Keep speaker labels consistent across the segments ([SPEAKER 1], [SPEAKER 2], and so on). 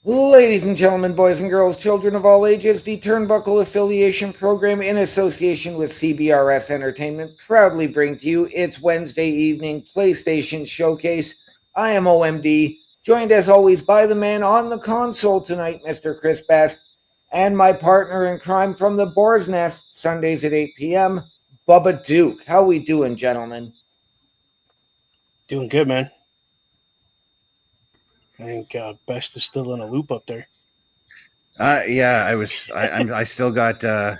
[SPEAKER 1] Ladies and gentlemen, boys and girls, children of all ages, the Turnbuckle Affiliation Program, in association with CBRS Entertainment, proudly bring to you its Wednesday evening PlayStation Showcase. I am OMD, joined as always by the man on the console tonight, Mr. Chris Best, and my partner in crime from the Boar's Nest, Sundays at 8 p.m., Bubba Duke. How we doing, gentlemen?
[SPEAKER 2] Doing good, man. I think Best is still in a loop up there.
[SPEAKER 3] Yeah, I still got the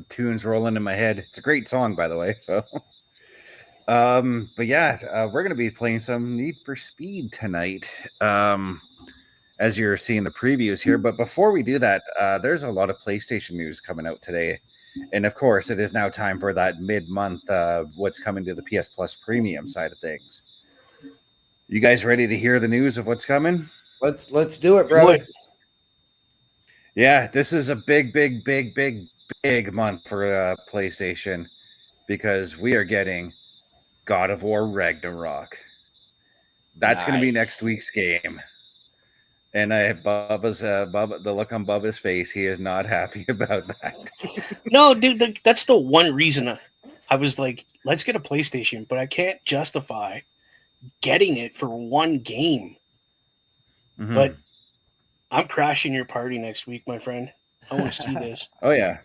[SPEAKER 3] tunes rolling in my head. It's a great song, by the way. So, but yeah, we're gonna be playing some Need for Speed tonight. As you're seeing the previews here. But before we do that, there's a lot of PlayStation news coming out today, and of course, it is now time for that mid-month what's coming to the PS Plus Premium side of things. You guys ready to hear the news of what's coming?
[SPEAKER 1] Let's do it, brother.
[SPEAKER 3] Yeah, this is a big month for PlayStation because we are getting God of War Ragnarok. That's going to be next week's game. And I have Bubba, the look on Bubba's face. He is not happy about that.
[SPEAKER 2] No, dude, that's the one reason I was like, let's get a PlayStation, but I can't justify getting it for one game. Mm-hmm. But I'm crashing your party next week, my friend. I want to see this.
[SPEAKER 3] Oh, yeah.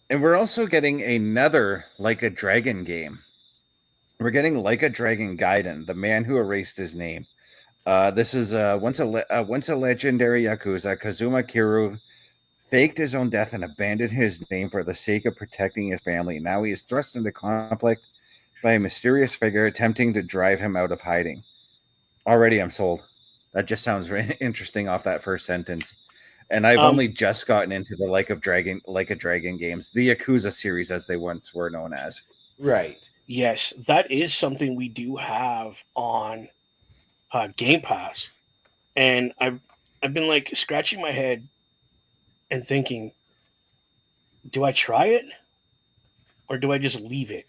[SPEAKER 3] And we're also getting another Like a Dragon game. We're getting Like a Dragon Gaiden, the man who erased his name. This is once a legendary Yakuza, Kazuma Kiryu faked his own death and abandoned his name for the sake of protecting his family. Now he is thrust into conflict by a mysterious figure attempting to drive him out of hiding. Already I'm sold. That just sounds very interesting off that first sentence. And I've only just gotten into the Like a Dragon games, the Yakuza series as they once were known as.
[SPEAKER 1] Right.
[SPEAKER 2] Yes, that is something we do have on Game Pass, and I've been like scratching my head and thinking, do I try it or do I just leave it?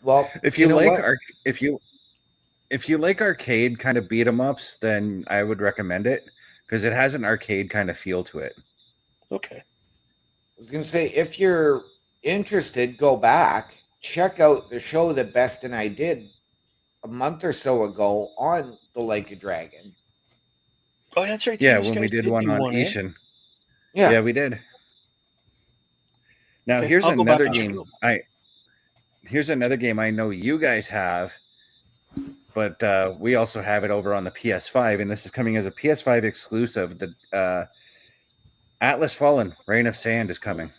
[SPEAKER 1] Well,
[SPEAKER 3] if you like if you like arcade kind of beat 'em ups, then I would recommend it because it has an arcade kind of feel to it.
[SPEAKER 2] Okay.
[SPEAKER 1] I was gonna say, if you're interested, go back, check out the show that Best and I did a month or so ago on the Like a Dragon.
[SPEAKER 2] Oh, that's right.
[SPEAKER 3] Yeah, when we did one on Ishin. Yeah, we did. Now here's another game. Here's another game I know you guys have, but we also have it over on the PS5, and this is coming as a PS5 exclusive. The Atlas Fallen: Reign of Sand is coming.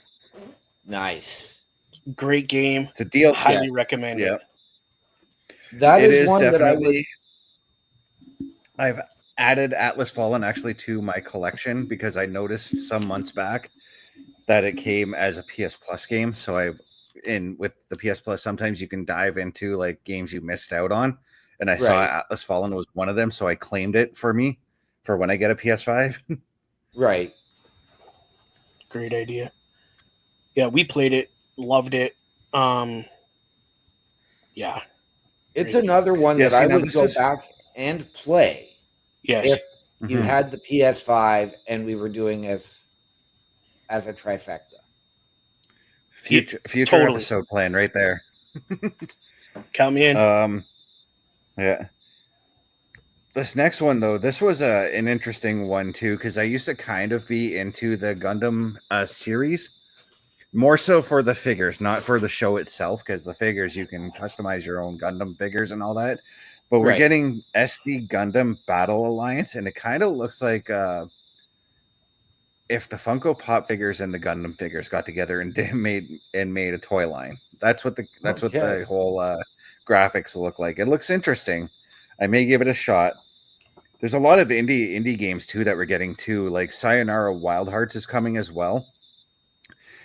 [SPEAKER 1] Nice,
[SPEAKER 2] great game.
[SPEAKER 3] It's a deal.
[SPEAKER 2] Highly recommend it.
[SPEAKER 1] That is one definitely.
[SPEAKER 3] I've added Atlas Fallen actually to my collection because I noticed some months back that it came as a PS Plus game. So with the PS Plus, sometimes you can dive into like games you missed out on, and I saw Atlas Fallen was one of them, so I claimed it for me for when I get a PS5.
[SPEAKER 1] Right.
[SPEAKER 2] Great idea. Yeah, we played it, loved it. Yeah.
[SPEAKER 1] It's another one that I would go back and play.
[SPEAKER 2] Yes.
[SPEAKER 1] If you had the PS5 and we were doing as a trifecta.
[SPEAKER 3] Future episode plan right there.
[SPEAKER 2] Count me in.
[SPEAKER 3] Yeah. This next one though, this was an interesting one too, because I used to kind of be into the Gundam series, more so for the figures, not for the show itself, because the figures you can customize your own Gundam figures and all that. But we're getting SD Gundam Battle Alliance, and it kind of looks like if the Funko Pop figures and the Gundam figures got together and made a toy line. That's what the whole graphics look like. It looks interesting. I may give it a shot. There's a lot of indie games too that we're getting too. Like Sayonara Wild Hearts is coming as well.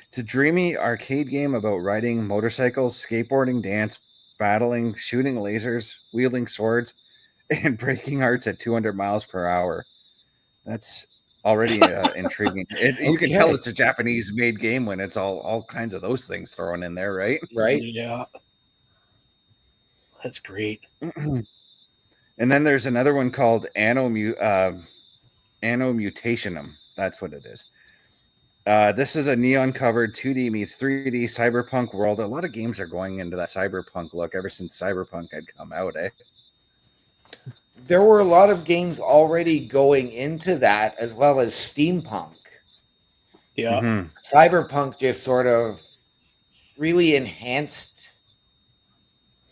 [SPEAKER 3] It's a dreamy arcade game about riding motorcycles, skateboarding, dance, battling, shooting lasers, wielding swords, and breaking hearts at 200 miles per hour. That's already intriguing. You can tell it's a Japanese-made game when it's all kinds of those things thrown in there, right?
[SPEAKER 1] Right.
[SPEAKER 2] Yeah. That's great.
[SPEAKER 3] And then there's another one called Anno Anno Mutationum. That's what it is. This is a neon-covered 2D meets 3D cyberpunk world. A lot of games are going into that cyberpunk look ever since cyberpunk had come out, eh?
[SPEAKER 1] There were a lot of games already going into that, as well as steampunk.
[SPEAKER 2] Yeah.
[SPEAKER 3] Mm-hmm.
[SPEAKER 1] Cyberpunk just sort of really enhanced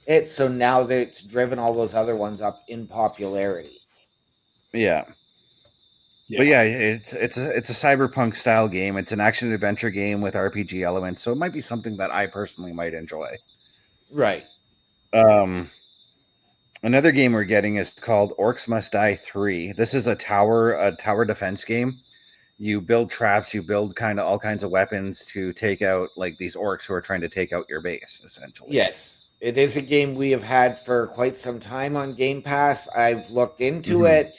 [SPEAKER 1] it, so now that it's driven all those other ones up in popularity.
[SPEAKER 3] Yeah. But yeah, it's a cyberpunk style game. It's an action adventure game with RPG elements, so it might be something that I personally might enjoy.
[SPEAKER 1] Right.
[SPEAKER 3] Another game we're getting is called Orcs Must Die 3. This is a tower defense game. You build traps, you build kind of all kinds of weapons to take out like these orcs who are trying to take out your base, essentially.
[SPEAKER 1] Yes. It is a game we have had for quite some time on Game Pass. I've looked into it.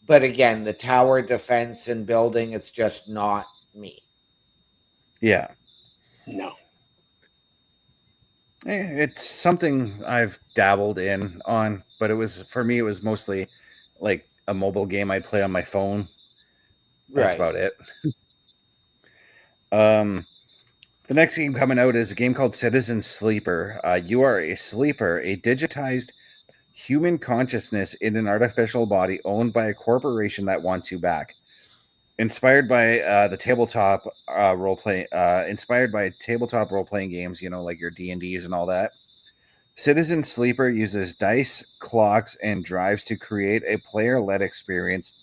[SPEAKER 1] But again, the tower defense and building, it's just not me.
[SPEAKER 3] Yeah.
[SPEAKER 2] No.
[SPEAKER 3] It's something I've dabbled in on, but it was mostly like a mobile game I'd play on my phone. That's about it. The next game coming out is a game called Citizen Sleeper. You are a sleeper, a digitized human consciousness in an artificial body owned by a corporation that wants you back. Inspired by the tabletop inspired by tabletop role playing games, like your D&Ds and all that. Citizen Sleeper uses dice, clocks, and drives to create a player-led experience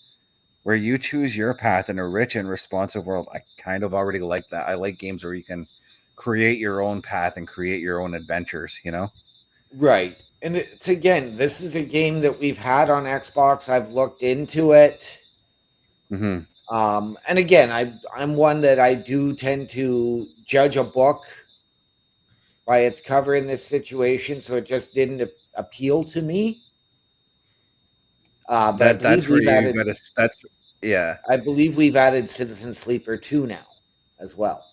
[SPEAKER 3] where you choose your path in a rich and responsive world. I kind of already like that. I like games where you can create your own path and create your own adventures,
[SPEAKER 1] Right. And it's again, this is a game that we've had on Xbox. I've looked into it.
[SPEAKER 3] Mm-hmm.
[SPEAKER 1] And again, I'm one that I do tend to judge a book by its cover in this situation, so it just didn't appeal to me. But I believe we've added. I believe we've added Citizen Sleeper 2 now, as well.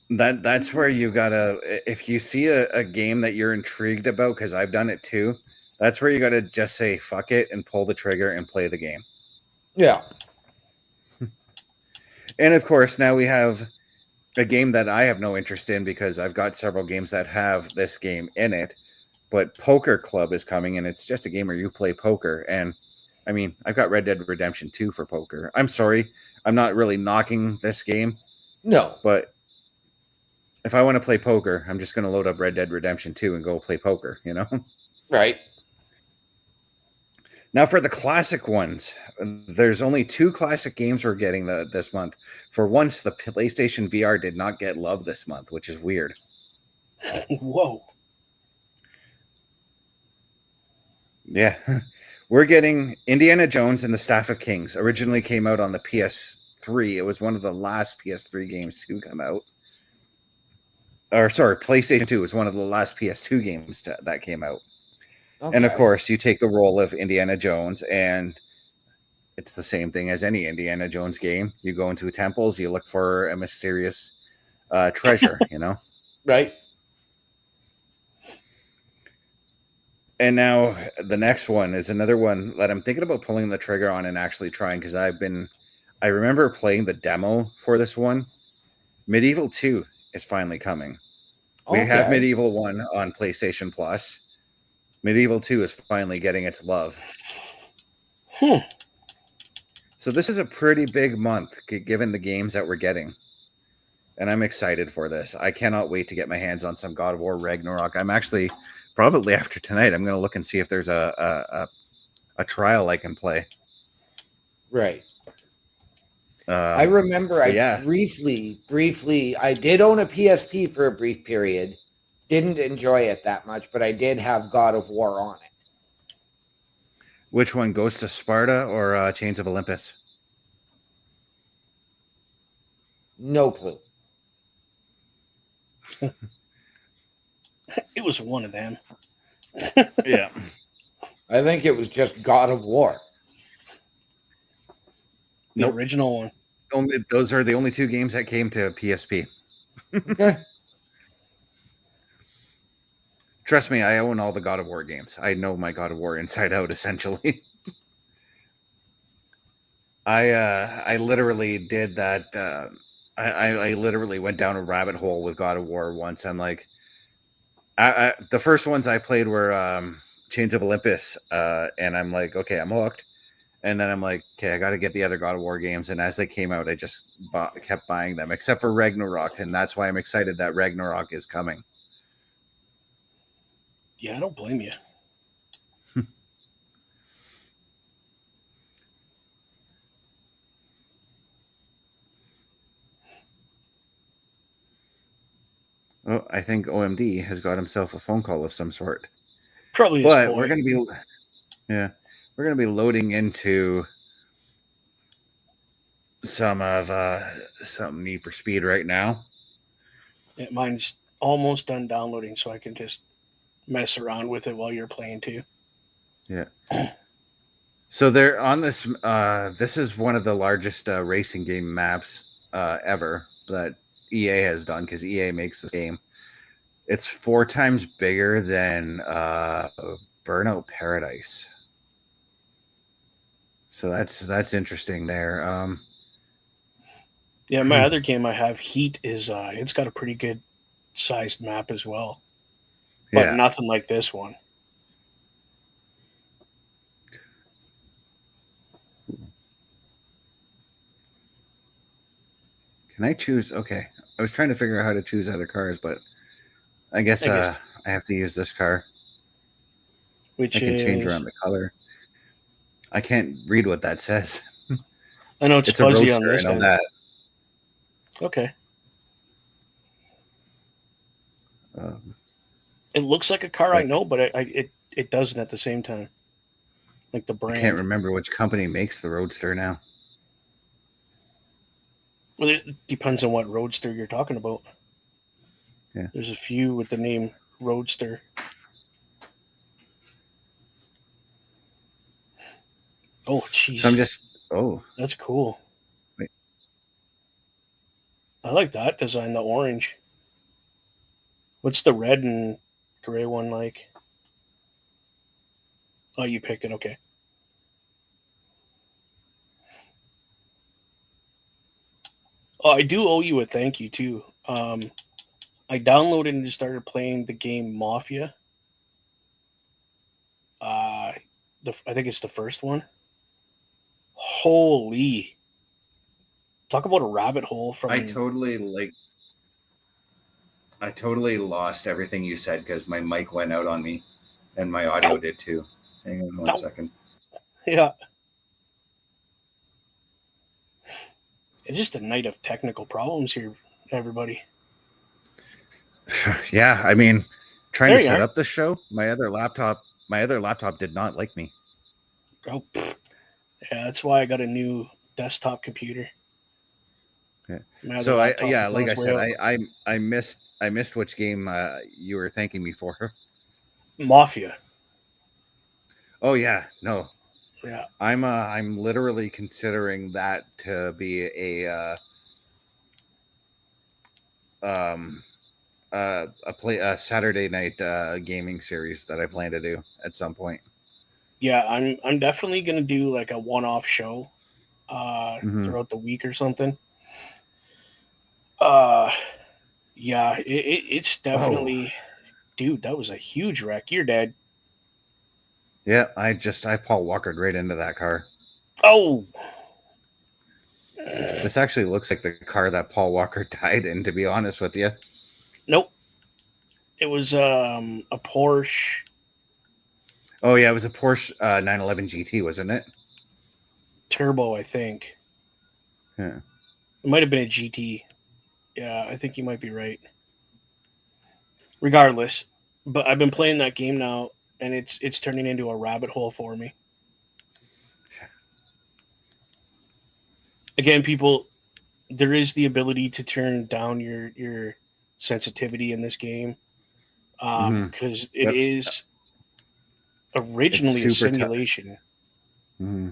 [SPEAKER 3] That's where you gotta, if you see a game that you're intrigued about, because I've done it too, that's where you gotta just say fuck it and pull the trigger and play the game.
[SPEAKER 1] Yeah.
[SPEAKER 3] And of course, now we have a game that I have no interest in because I've got several games that have this game in it. But Poker Club is coming, and it's just a game where you play poker. And I mean, I've got Red Dead Redemption 2 for poker. I'm sorry, I'm not really knocking this game.
[SPEAKER 1] No.
[SPEAKER 3] But if I want to play poker, I'm just going to load up Red Dead Redemption 2 and go play poker,
[SPEAKER 1] Right.
[SPEAKER 3] Now for the classic ones, there's only 2 classic games we're getting this month. For once, the PlayStation VR did not get love this month, which is weird.
[SPEAKER 2] Whoa.
[SPEAKER 3] Yeah. We're getting Indiana Jones and the Staff of Kings. Originally came out on the PS3. It was one of the last PS3 games to come out. Or sorry, PlayStation 2 was one of the last PS2 games that came out. Okay. And of course, you take the role of Indiana Jones, and it's the same thing as any Indiana Jones game. You go into temples, you look for a mysterious treasure,
[SPEAKER 1] Right.
[SPEAKER 3] And now the next one is another one that I'm thinking about pulling the trigger on and actually trying, because I remember playing the demo for this one. Medieval 2 is finally coming. Okay. We have Medieval 1 on PlayStation Plus. Medieval 2 is finally getting its love. So this is a pretty big month, given the games that we're getting. And I'm excited for this. I cannot wait to get my hands on some God of War Ragnarok. I'm actually, probably after tonight, I'm going to look and see if there's a trial I can play.
[SPEAKER 1] Right. I remember briefly, I did own a PSP for a brief period. Didn't enjoy it that much, but I did have God of War on it.
[SPEAKER 3] Which one, Ghost of Sparta or Chains of Olympus?
[SPEAKER 1] No clue.
[SPEAKER 2] It was one of them.
[SPEAKER 3] Yeah.
[SPEAKER 1] I think it was just God of War.
[SPEAKER 2] The original one.
[SPEAKER 3] Those are the only 2 games that came to PSP.
[SPEAKER 1] Okay.
[SPEAKER 3] Trust me, I own all the God of War games. I know my God of War inside out, essentially. I literally did that. I literally went down a rabbit hole with God of War once. I'm like, the first ones I played were Chains of Olympus, and I'm like, okay, I'm hooked. And then I'm like, okay, I got to get the other God of War games. And as they came out, I just kept buying them, except for Ragnarok, and that's why I'm excited that Ragnarok is coming.
[SPEAKER 2] Yeah, I don't blame you.
[SPEAKER 3] Oh, I think OMD has got himself a phone call of some sort.
[SPEAKER 2] Probably his
[SPEAKER 3] But
[SPEAKER 2] boy.
[SPEAKER 3] we're gonna be loading into some Need for Speed right now.
[SPEAKER 2] Yeah, mine's almost done downloading, so I can just mess around with it while you're playing too.
[SPEAKER 3] Yeah. So they're on this. This is one of the largest racing game maps ever that EA has done because EA makes this game. It's 4 times bigger than Burnout Paradise. So that's interesting there.
[SPEAKER 2] Yeah, my other game I have, Heat, is it's got a pretty good sized map as well, but
[SPEAKER 3] Yeah.
[SPEAKER 2] nothing like this one.
[SPEAKER 3] Can I choose? Okay. I was trying to figure out how to choose other cars, but I guess I have to use this car.
[SPEAKER 2] Which
[SPEAKER 3] I can change
[SPEAKER 2] is,
[SPEAKER 3] around the color. I can't read what that says.
[SPEAKER 2] I know it's
[SPEAKER 3] It's a
[SPEAKER 2] fuzzy on
[SPEAKER 3] roadster. I
[SPEAKER 2] this
[SPEAKER 3] know
[SPEAKER 2] end.
[SPEAKER 3] that.
[SPEAKER 2] Okay.
[SPEAKER 3] Um,
[SPEAKER 2] It looks like a car I
[SPEAKER 3] but
[SPEAKER 2] know, but it doesn't at the same time. Like the
[SPEAKER 3] I can't
[SPEAKER 2] brand.
[SPEAKER 3] remember which company makes the roadster now.
[SPEAKER 2] Well, it depends on what Roadster you're talking about.
[SPEAKER 3] Yeah.
[SPEAKER 2] There's a few with the name Roadster. Oh,
[SPEAKER 3] So I'm
[SPEAKER 2] jeez.
[SPEAKER 3] just. Oh,
[SPEAKER 2] That's cool.
[SPEAKER 3] wait.
[SPEAKER 2] I like that design, the orange. What's the red and gray one like? Oh, you picked it. Okay. Oh, I do owe you a thank you too. I downloaded and just started playing the game Mafia. Uh, I think it's the first one. Holy! Talk about a rabbit hole
[SPEAKER 3] I
[SPEAKER 2] from.
[SPEAKER 3] totally I totally lost everything you said because my mic went out on me, and my audio
[SPEAKER 2] Ow,
[SPEAKER 3] did too. Hang on one
[SPEAKER 2] ow.
[SPEAKER 3] second.
[SPEAKER 2] Yeah, it's just a night of technical problems here, everybody.
[SPEAKER 3] Yeah, I mean, trying
[SPEAKER 2] There
[SPEAKER 3] to
[SPEAKER 2] you
[SPEAKER 3] set
[SPEAKER 2] are.
[SPEAKER 3] up the show, my other laptop did not like me.
[SPEAKER 2] Oh, yeah, that's why I got a new desktop computer.
[SPEAKER 3] Yeah.
[SPEAKER 2] My other
[SPEAKER 3] So
[SPEAKER 2] laptop was on
[SPEAKER 3] like I
[SPEAKER 2] its way
[SPEAKER 3] said,
[SPEAKER 2] out.
[SPEAKER 3] I missed which game you were thanking me for.
[SPEAKER 2] Mafia.
[SPEAKER 3] Oh yeah, no,
[SPEAKER 2] Yeah.
[SPEAKER 3] I'm literally considering that to be um a Saturday night gaming series that I plan to do at some point.
[SPEAKER 2] Yeah, I'm definitely gonna do like a one-off show
[SPEAKER 3] Mm-hmm.
[SPEAKER 2] throughout the week or something. Uh yeah, it's
[SPEAKER 3] Oh
[SPEAKER 2] definitely, dude, that was a huge wreck. You're dead.
[SPEAKER 3] yeah, I Paul Walkered right into that car.
[SPEAKER 2] Oh
[SPEAKER 3] This actually looks like the car that Paul Walker died in, to be honest with you.
[SPEAKER 2] nope. It was a Porsche
[SPEAKER 3] Oh yeah, it was a Porsche 911 GT, wasn't it?
[SPEAKER 2] turbo, I think.
[SPEAKER 3] Yeah.
[SPEAKER 2] It might have been a GT. Yeah, I think you might be right. Regardless, but I've been playing that game now and it's turning into a rabbit hole for me. Again, people, there is the ability to turn down your sensitivity in this game
[SPEAKER 3] Mm-hmm.
[SPEAKER 2] because it
[SPEAKER 3] Yep.
[SPEAKER 2] is
[SPEAKER 3] It's
[SPEAKER 2] originally a
[SPEAKER 3] super tough.
[SPEAKER 2] simulation.
[SPEAKER 3] Mm-hmm.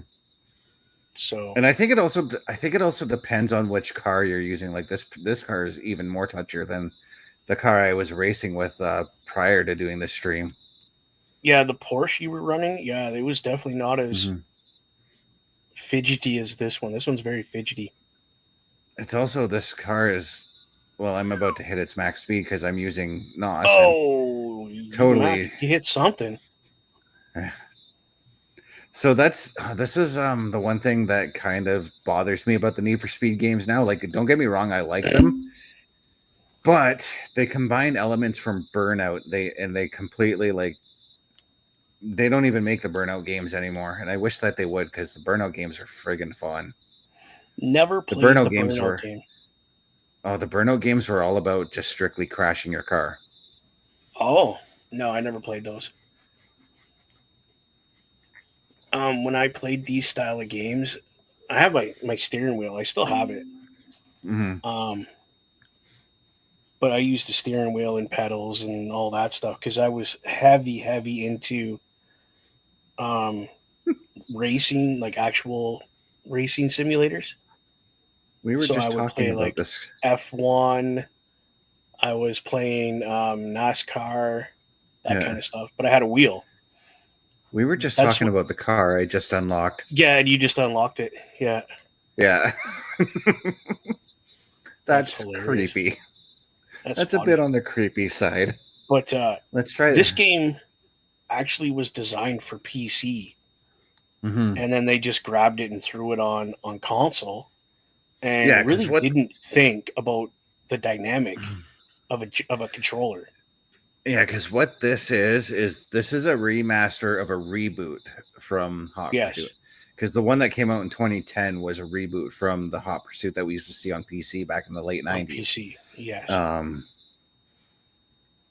[SPEAKER 2] So
[SPEAKER 3] And I think it also depends on which car you're using. Like this car is even more touchier than the car I was racing with prior to doing this stream.
[SPEAKER 2] yeah, the Porsche you were running, yeah, it was definitely not as
[SPEAKER 3] Mm-hmm.
[SPEAKER 2] fidgety as this one. This one's very fidgety.
[SPEAKER 3] It's also, this car is, well, I'm about to hit its max speed because I'm using NOS.
[SPEAKER 2] Oh,
[SPEAKER 3] totally.
[SPEAKER 2] You hit something.
[SPEAKER 3] So this is the one thing that kind of bothers me about the Need for Speed games now. Like, don't get me wrong, I like them, but they combine elements from Burnout. They completely, like, they don't even make the Burnout games anymore, and I wish that they would, because the Burnout games are friggin' fun.
[SPEAKER 2] Never
[SPEAKER 3] The
[SPEAKER 2] played
[SPEAKER 3] Burnout
[SPEAKER 2] the
[SPEAKER 3] games
[SPEAKER 2] Burnout
[SPEAKER 3] were
[SPEAKER 2] game.
[SPEAKER 3] the Burnout games were all about just strictly crashing your car.
[SPEAKER 2] Oh, no, I never played those. When I played these style of games, I have my steering wheel. I still have it.
[SPEAKER 3] Mm-hmm.
[SPEAKER 2] But I used the steering wheel and pedals and all that stuff because I was heavy into um, racing, like actual racing simulators.
[SPEAKER 3] We were
[SPEAKER 2] So I
[SPEAKER 3] just
[SPEAKER 2] would
[SPEAKER 3] talking
[SPEAKER 2] play
[SPEAKER 3] about
[SPEAKER 2] like
[SPEAKER 3] this.
[SPEAKER 2] F1. I was playing NASCAR, that
[SPEAKER 3] Yeah.
[SPEAKER 2] kind of stuff. But I had a wheel.
[SPEAKER 3] We were just
[SPEAKER 2] That's
[SPEAKER 3] talking about the car I just unlocked.
[SPEAKER 2] Yeah, and you just unlocked it. Yeah.
[SPEAKER 3] Yeah. That's
[SPEAKER 2] hilarious.
[SPEAKER 3] creepy. That's
[SPEAKER 2] funny.
[SPEAKER 3] a bit on the creepy side.
[SPEAKER 2] But
[SPEAKER 3] Let's try
[SPEAKER 2] this game actually was designed for PC.
[SPEAKER 3] Mm-hmm.
[SPEAKER 2] And then they just grabbed it and threw it on console and
[SPEAKER 3] Yeah,
[SPEAKER 2] really didn't think about the dynamic of a controller.
[SPEAKER 3] Yeah, because what this is this is a remaster of a reboot from Hot Pursuit. Because the one that came out in 2010 was a reboot from the Hot Pursuit that we used to see on PC back in the late 90s.
[SPEAKER 2] On PC, yes.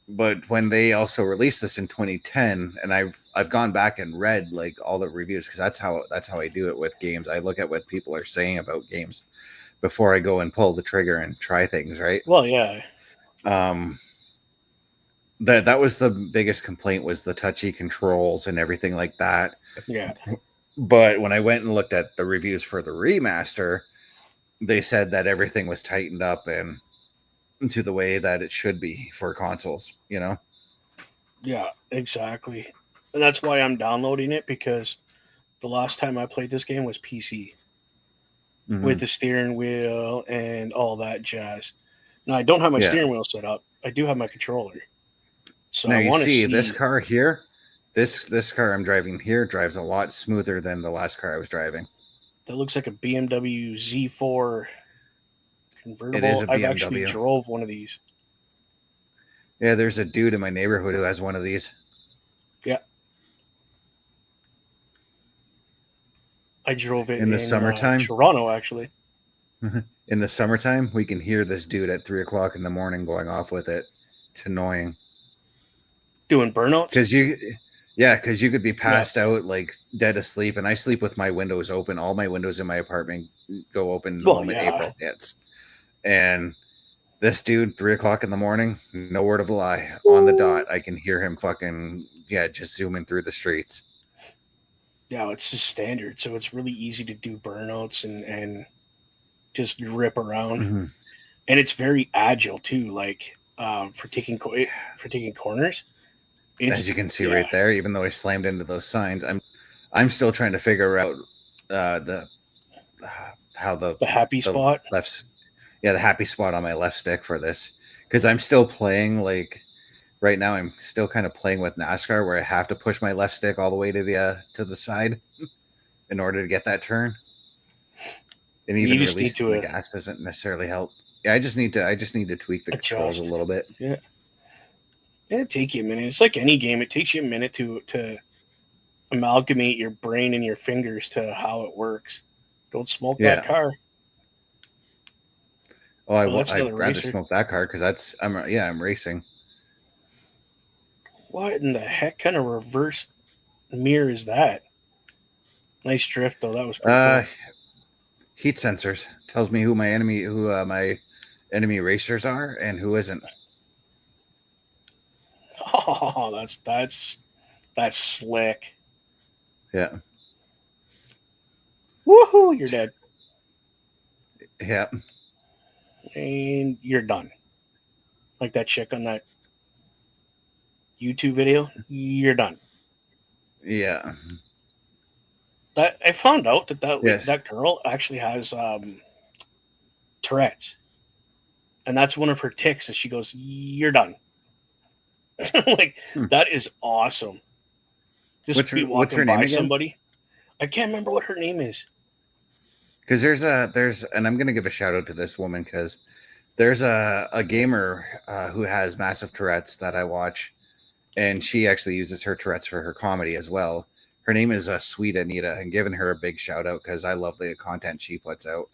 [SPEAKER 3] But when they also released this in 2010, and I've gone back and read like all the reviews, because that's how I do it with games. I look at what people are saying about games before I go and pull the trigger and try things, right?
[SPEAKER 2] Well, yeah.
[SPEAKER 3] That was the biggest complaint, was the touchy controls and everything like that.
[SPEAKER 2] Yeah.
[SPEAKER 3] But when I went and looked at the reviews for the remaster, they said that everything was tightened up and to the way that it should be for consoles, you know?
[SPEAKER 2] Yeah, exactly. And that's why I'm downloading it, because the last time I played this game was PC. Mm-hmm. With the steering wheel and all that jazz. Now, I don't have my steering wheel set up. I do have my controller. So
[SPEAKER 3] now, you see this car here, this car I'm driving here drives a lot smoother than the last car I was driving.
[SPEAKER 2] That looks like a BMW Z4 convertible.
[SPEAKER 3] It is a BMW.
[SPEAKER 2] I've actually drove one of these.
[SPEAKER 3] Yeah, there's a dude in my neighborhood who has one of these.
[SPEAKER 2] Yeah. I drove it
[SPEAKER 3] in the summertime.
[SPEAKER 2] Toronto, actually.
[SPEAKER 3] In the summertime, we can hear this dude at 3:00 in the morning going off with it. It's annoying.
[SPEAKER 2] Doing burnouts?
[SPEAKER 3] Because you could be passed out, like dead asleep, and I sleep with my windows open. All my windows in my apartment go open the moment April hits. And this dude, 3:00 in the morning, no word of a lie, on the dot, I can hear him fucking, just zooming through the streets.
[SPEAKER 2] Yeah, it's just standard, so it's really easy to do burnouts and just rip around.
[SPEAKER 3] Mm-hmm.
[SPEAKER 2] And it's very agile too, like for taking corners.
[SPEAKER 3] As you can see right there, even though I slammed into those signs, I'm still trying to figure out the happy
[SPEAKER 2] spot
[SPEAKER 3] left. Yeah, the happy spot on my left stick for this, because I'm still playing, like right now I'm still kind of playing with NASCAR, where I have to push my left stick all the way to the side in order to get that turn. And even releasing the gas doesn't necessarily help. Yeah, I just need to tweak the controls a little bit.
[SPEAKER 2] Yeah. It'll take you a minute. It's like any game. It takes you a minute to amalgamate your brain and your fingers to how it works. Don't smoke that car.
[SPEAKER 3] Oh, I'd rather smoke that car, because I'm racing.
[SPEAKER 2] What in the heck kind of reverse mirror is that? Nice drift though. That was pretty cool.
[SPEAKER 3] Heat sensors tells me who my enemy racers are and who isn't.
[SPEAKER 2] Oh, that's slick.
[SPEAKER 3] Yeah.
[SPEAKER 2] Woohoo! You're dead.
[SPEAKER 3] Yeah.
[SPEAKER 2] And you're done. Like that chick on that YouTube video. You're done.
[SPEAKER 3] Yeah.
[SPEAKER 2] That I found out
[SPEAKER 3] Yes.
[SPEAKER 2] that girl actually has Tourette's, and that's one of her tics. Is she goes, "You're done." Like
[SPEAKER 3] Hmm.
[SPEAKER 2] that is awesome. Just be
[SPEAKER 3] What's her
[SPEAKER 2] walking
[SPEAKER 3] name
[SPEAKER 2] by
[SPEAKER 3] again?
[SPEAKER 2] somebody. I can't remember what her name is.
[SPEAKER 3] Because there's and I'm gonna give a shout out to this woman because there's a gamer who has massive Tourette's that I watch, and she actually uses her Tourette's for her comedy as well. Her name is Sweet Anita, and giving her a big shout out because I love the content she puts out.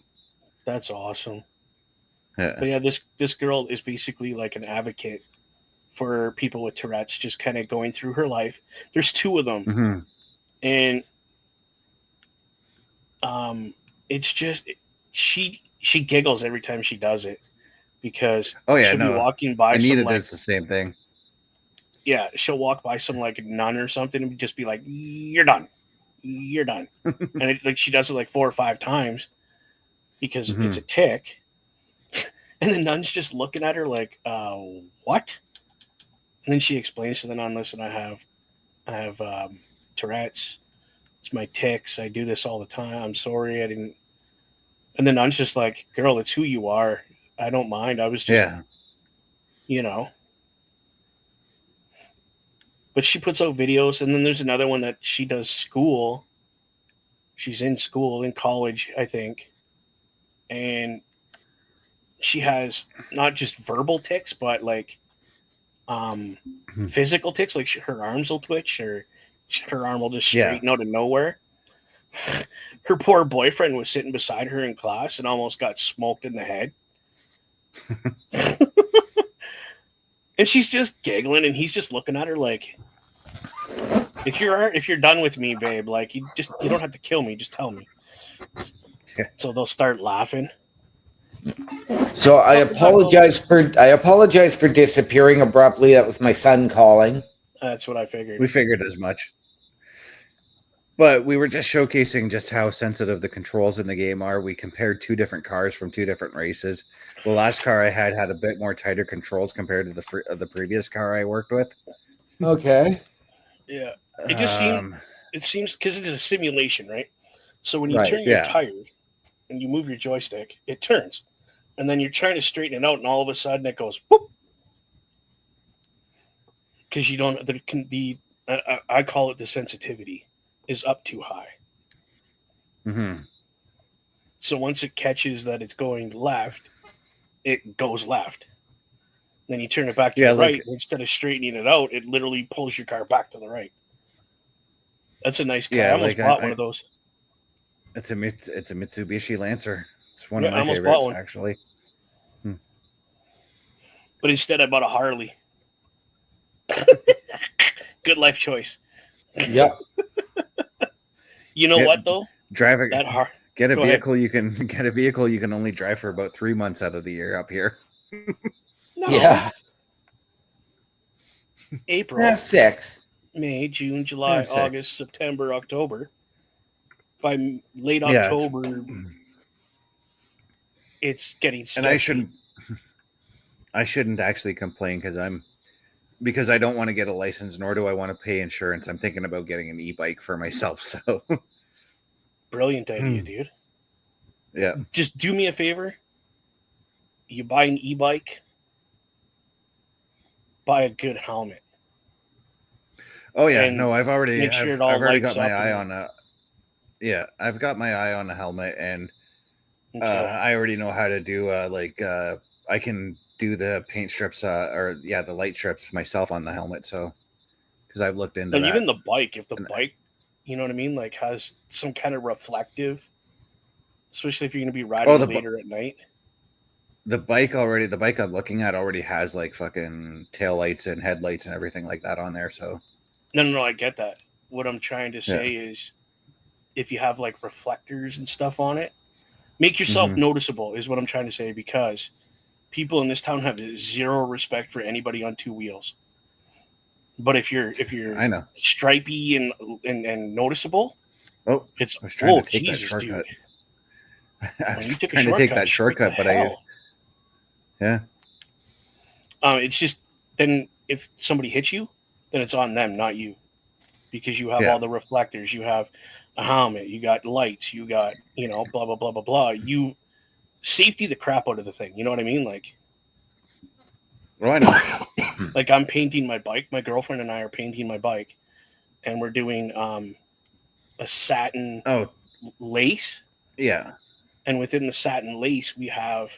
[SPEAKER 2] That's awesome.
[SPEAKER 3] Yeah.
[SPEAKER 2] But yeah, this girl is basically like an advocate for people with Tourette's, just kind of going through her life. There's two of them,
[SPEAKER 3] Mm-hmm.
[SPEAKER 2] and it's just she giggles every time she does it because
[SPEAKER 3] Oh yeah,
[SPEAKER 2] she'll be
[SPEAKER 3] no,
[SPEAKER 2] walking by some
[SPEAKER 3] Anita
[SPEAKER 2] like
[SPEAKER 3] does the same thing.
[SPEAKER 2] yeah, she'll walk by some like nun or something and just be like, "You're done, you're done," and like she does it like 4 or 5 times because
[SPEAKER 3] Mm-hmm.
[SPEAKER 2] it's a tick, and the nun's just looking at her like, what?" And then she explains to the nun, "Listen, I have Tourette's. It's my tics. I do this all the time. I'm sorry, I didn't." And the nun's just like, "Girl, it's who you are. I don't mind. I was just,
[SPEAKER 3] Yeah.
[SPEAKER 2] you know." But she puts out videos, and then there's another one that she does school. She's in school, in college, I think, and she has not just verbal tics, but like physical tics. Like her arms will twitch, or her arm will just
[SPEAKER 3] Yeah.
[SPEAKER 2] straighten out of nowhere. Her poor boyfriend was sitting beside her in class and almost got smoked in the head. And she's just giggling, and he's just looking at her like, if you're done with me, babe, like you don't have to kill me, just tell me."
[SPEAKER 3] Yeah.
[SPEAKER 2] So they'll start laughing.
[SPEAKER 1] So I
[SPEAKER 2] Talk about
[SPEAKER 1] apologize for disappearing abruptly. That was my son calling.
[SPEAKER 2] That's what I figured.
[SPEAKER 3] We figured as much. But we were just showcasing just how sensitive the controls in the game are. We compared two different cars from two different races. The last car I had a bit more tighter controls compared to the previous car I worked with.
[SPEAKER 1] Okay.
[SPEAKER 2] Yeah, it seems because it is a simulation, right? So when you
[SPEAKER 1] Right.
[SPEAKER 2] turn your
[SPEAKER 3] Yeah.
[SPEAKER 2] tires and you move your joystick, it turns, and then you're trying to straighten it out, and all of a sudden it goes whoop, because you don't I call it the sensitivity is up too high.
[SPEAKER 3] Mm-hmm.
[SPEAKER 2] So once it catches that it's going left, it goes left. Then you turn it back to
[SPEAKER 3] Yeah,
[SPEAKER 2] the
[SPEAKER 3] like
[SPEAKER 2] right. Instead of straightening it out, it literally pulls your car back to the right. That's a nice car. I
[SPEAKER 3] yeah,
[SPEAKER 2] almost
[SPEAKER 3] like
[SPEAKER 2] bought one of those.
[SPEAKER 3] it's a Mitsubishi Lancer. It's one
[SPEAKER 2] Yeah,
[SPEAKER 3] of
[SPEAKER 2] I
[SPEAKER 3] my
[SPEAKER 2] almost bought
[SPEAKER 3] favorites
[SPEAKER 2] one,
[SPEAKER 3] actually.
[SPEAKER 2] but instead I bought a Harley. Good life choice.
[SPEAKER 1] Yep.
[SPEAKER 2] You know
[SPEAKER 3] Get
[SPEAKER 2] what though?
[SPEAKER 3] drive a
[SPEAKER 2] That har-
[SPEAKER 3] get a
[SPEAKER 2] Go ahead.
[SPEAKER 3] vehicle you can get a vehicle you can only drive for about 3 months out of the year up here.
[SPEAKER 2] No,
[SPEAKER 1] Yeah.
[SPEAKER 2] April,
[SPEAKER 1] 6.
[SPEAKER 2] May, June,
[SPEAKER 3] Yeah,
[SPEAKER 2] July,
[SPEAKER 3] 6.
[SPEAKER 2] August, September, October. By late
[SPEAKER 3] Yeah,
[SPEAKER 2] October, it's getting
[SPEAKER 3] and
[SPEAKER 2] sketchy.
[SPEAKER 3] I shouldn't actually complain because I don't want to get a license, nor do I want to pay insurance. I'm thinking about getting an e-bike for myself. So
[SPEAKER 2] Brilliant idea, dude.
[SPEAKER 3] yeah.
[SPEAKER 2] Just do me a favor. You buy an e-bike, buy a good helmet,
[SPEAKER 3] Oh yeah,
[SPEAKER 2] and
[SPEAKER 3] no,
[SPEAKER 2] make sure it
[SPEAKER 3] I've
[SPEAKER 2] all
[SPEAKER 3] already got
[SPEAKER 2] lights
[SPEAKER 3] my
[SPEAKER 2] up.
[SPEAKER 3] eye on a yeah, I've got my eye on a helmet, and
[SPEAKER 2] Okay.
[SPEAKER 3] I already know how to do I can do the paint strips or yeah, the light strips myself on the helmet, so because I've looked into
[SPEAKER 2] And
[SPEAKER 3] that.
[SPEAKER 2] even the bike, if the
[SPEAKER 3] And
[SPEAKER 2] bike, you know what I mean, like has some kind of reflective, especially if you're going to be
[SPEAKER 3] oh,
[SPEAKER 2] riding later at night.
[SPEAKER 3] the bike I'm looking at already has like fucking tail lights and headlights and everything like that on there, so
[SPEAKER 2] No, I get that. What I'm trying to
[SPEAKER 3] yeah.
[SPEAKER 2] say is if you have like reflectors and stuff on it, make yourself
[SPEAKER 3] Mm-hmm.
[SPEAKER 2] noticeable is what I'm trying to say, because people in this town have zero respect for anybody on two wheels. But if you're
[SPEAKER 3] I know.
[SPEAKER 2] stripy and noticeable,
[SPEAKER 3] Oh,
[SPEAKER 2] it's
[SPEAKER 3] I was trying to
[SPEAKER 2] oh
[SPEAKER 3] take that
[SPEAKER 2] Jesus, dude.
[SPEAKER 3] shortcut. I
[SPEAKER 2] When
[SPEAKER 3] was
[SPEAKER 2] you took a
[SPEAKER 3] trying to take
[SPEAKER 2] shortcut,
[SPEAKER 3] that
[SPEAKER 2] straight to
[SPEAKER 3] shortcut, but I
[SPEAKER 2] hell.
[SPEAKER 3] yeah.
[SPEAKER 2] It's just then if somebody hits you, then it's on them, not you, because you have
[SPEAKER 3] Yeah.
[SPEAKER 2] all the reflectors. You have a helmet, you got lights, you got, blah, blah, blah, blah, blah. You safety the crap out of the thing. You know what I mean? Like,
[SPEAKER 3] Oh, I know.
[SPEAKER 2] like I'm painting my bike. My girlfriend and I are painting my bike, and we're doing a satin lace.
[SPEAKER 3] Yeah.
[SPEAKER 2] And within the satin lace, we have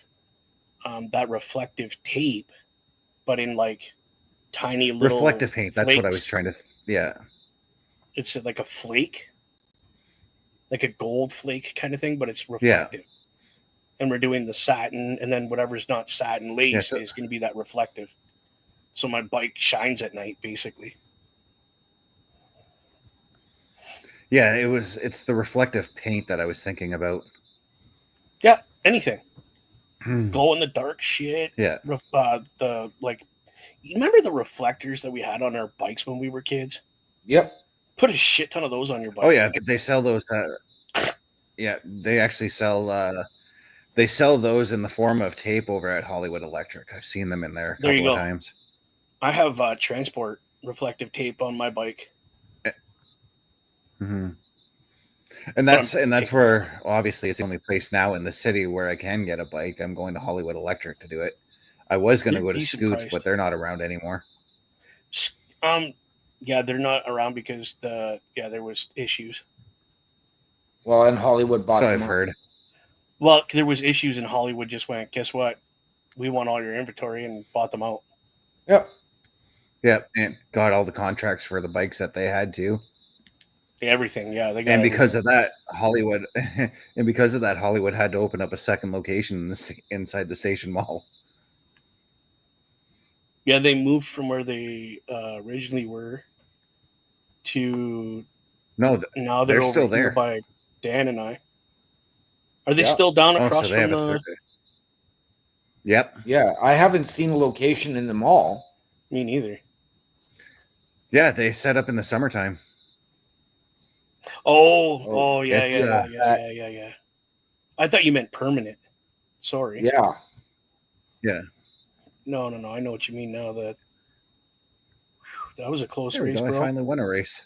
[SPEAKER 2] that reflective tape, but in like tiny little
[SPEAKER 3] reflective paint. That's
[SPEAKER 2] flakes.
[SPEAKER 3] what I was trying to. Yeah.
[SPEAKER 2] It's like a flake, like a gold flake kind of thing, but it's reflective. And we're doing the satin, and then whatever's not satin lace is going to be that reflective. So my bike shines at night, basically.
[SPEAKER 3] Yeah, it's the reflective paint that I was thinking about.
[SPEAKER 2] Yeah, anything. Glow in the dark shit.
[SPEAKER 3] Yeah.
[SPEAKER 2] You remember the reflectors that we had on our bikes when we were kids?
[SPEAKER 1] Yep.
[SPEAKER 2] Put a shit ton of those on your bike.
[SPEAKER 3] Oh yeah, they sell those. Yeah, they actually sell. They sell those in the form of tape over at Hollywood Electric. I've seen them in there a couple of times.
[SPEAKER 2] I have transport reflective tape on my bike.
[SPEAKER 3] Mm-hmm. And that's where obviously it's the only place now in the city where I can get a bike. I'm going to Hollywood Electric to do it. I was going to go to Scoots, but they're not around anymore.
[SPEAKER 2] Yeah, they're not around because there was issues.
[SPEAKER 1] Well, and Hollywood bought them.
[SPEAKER 3] So I've heard.
[SPEAKER 2] Well, there was issues, and Hollywood just went, guess what? We want all your inventory and bought them out.
[SPEAKER 1] Yep.
[SPEAKER 3] Yep, and got all the contracts for the bikes that they had too.
[SPEAKER 2] Everything, yeah. They got
[SPEAKER 3] and because of that, Hollywood had to open up a second location inside the station mall.
[SPEAKER 2] Yeah, they moved from where they originally were to.
[SPEAKER 3] No,
[SPEAKER 2] now they're
[SPEAKER 3] still there
[SPEAKER 2] by Dan and I. Are they still down across from the?
[SPEAKER 3] Yep.
[SPEAKER 1] Yeah, I haven't seen a location in the mall.
[SPEAKER 2] Me neither.
[SPEAKER 3] Yeah, they set up in the summertime.
[SPEAKER 2] Oh, yeah. I thought you meant permanent. Sorry.
[SPEAKER 1] Yeah.
[SPEAKER 3] Yeah.
[SPEAKER 2] No. I know what you mean now. That was a close
[SPEAKER 3] there we
[SPEAKER 2] race,
[SPEAKER 3] go.
[SPEAKER 2] bro.
[SPEAKER 3] I finally won a race.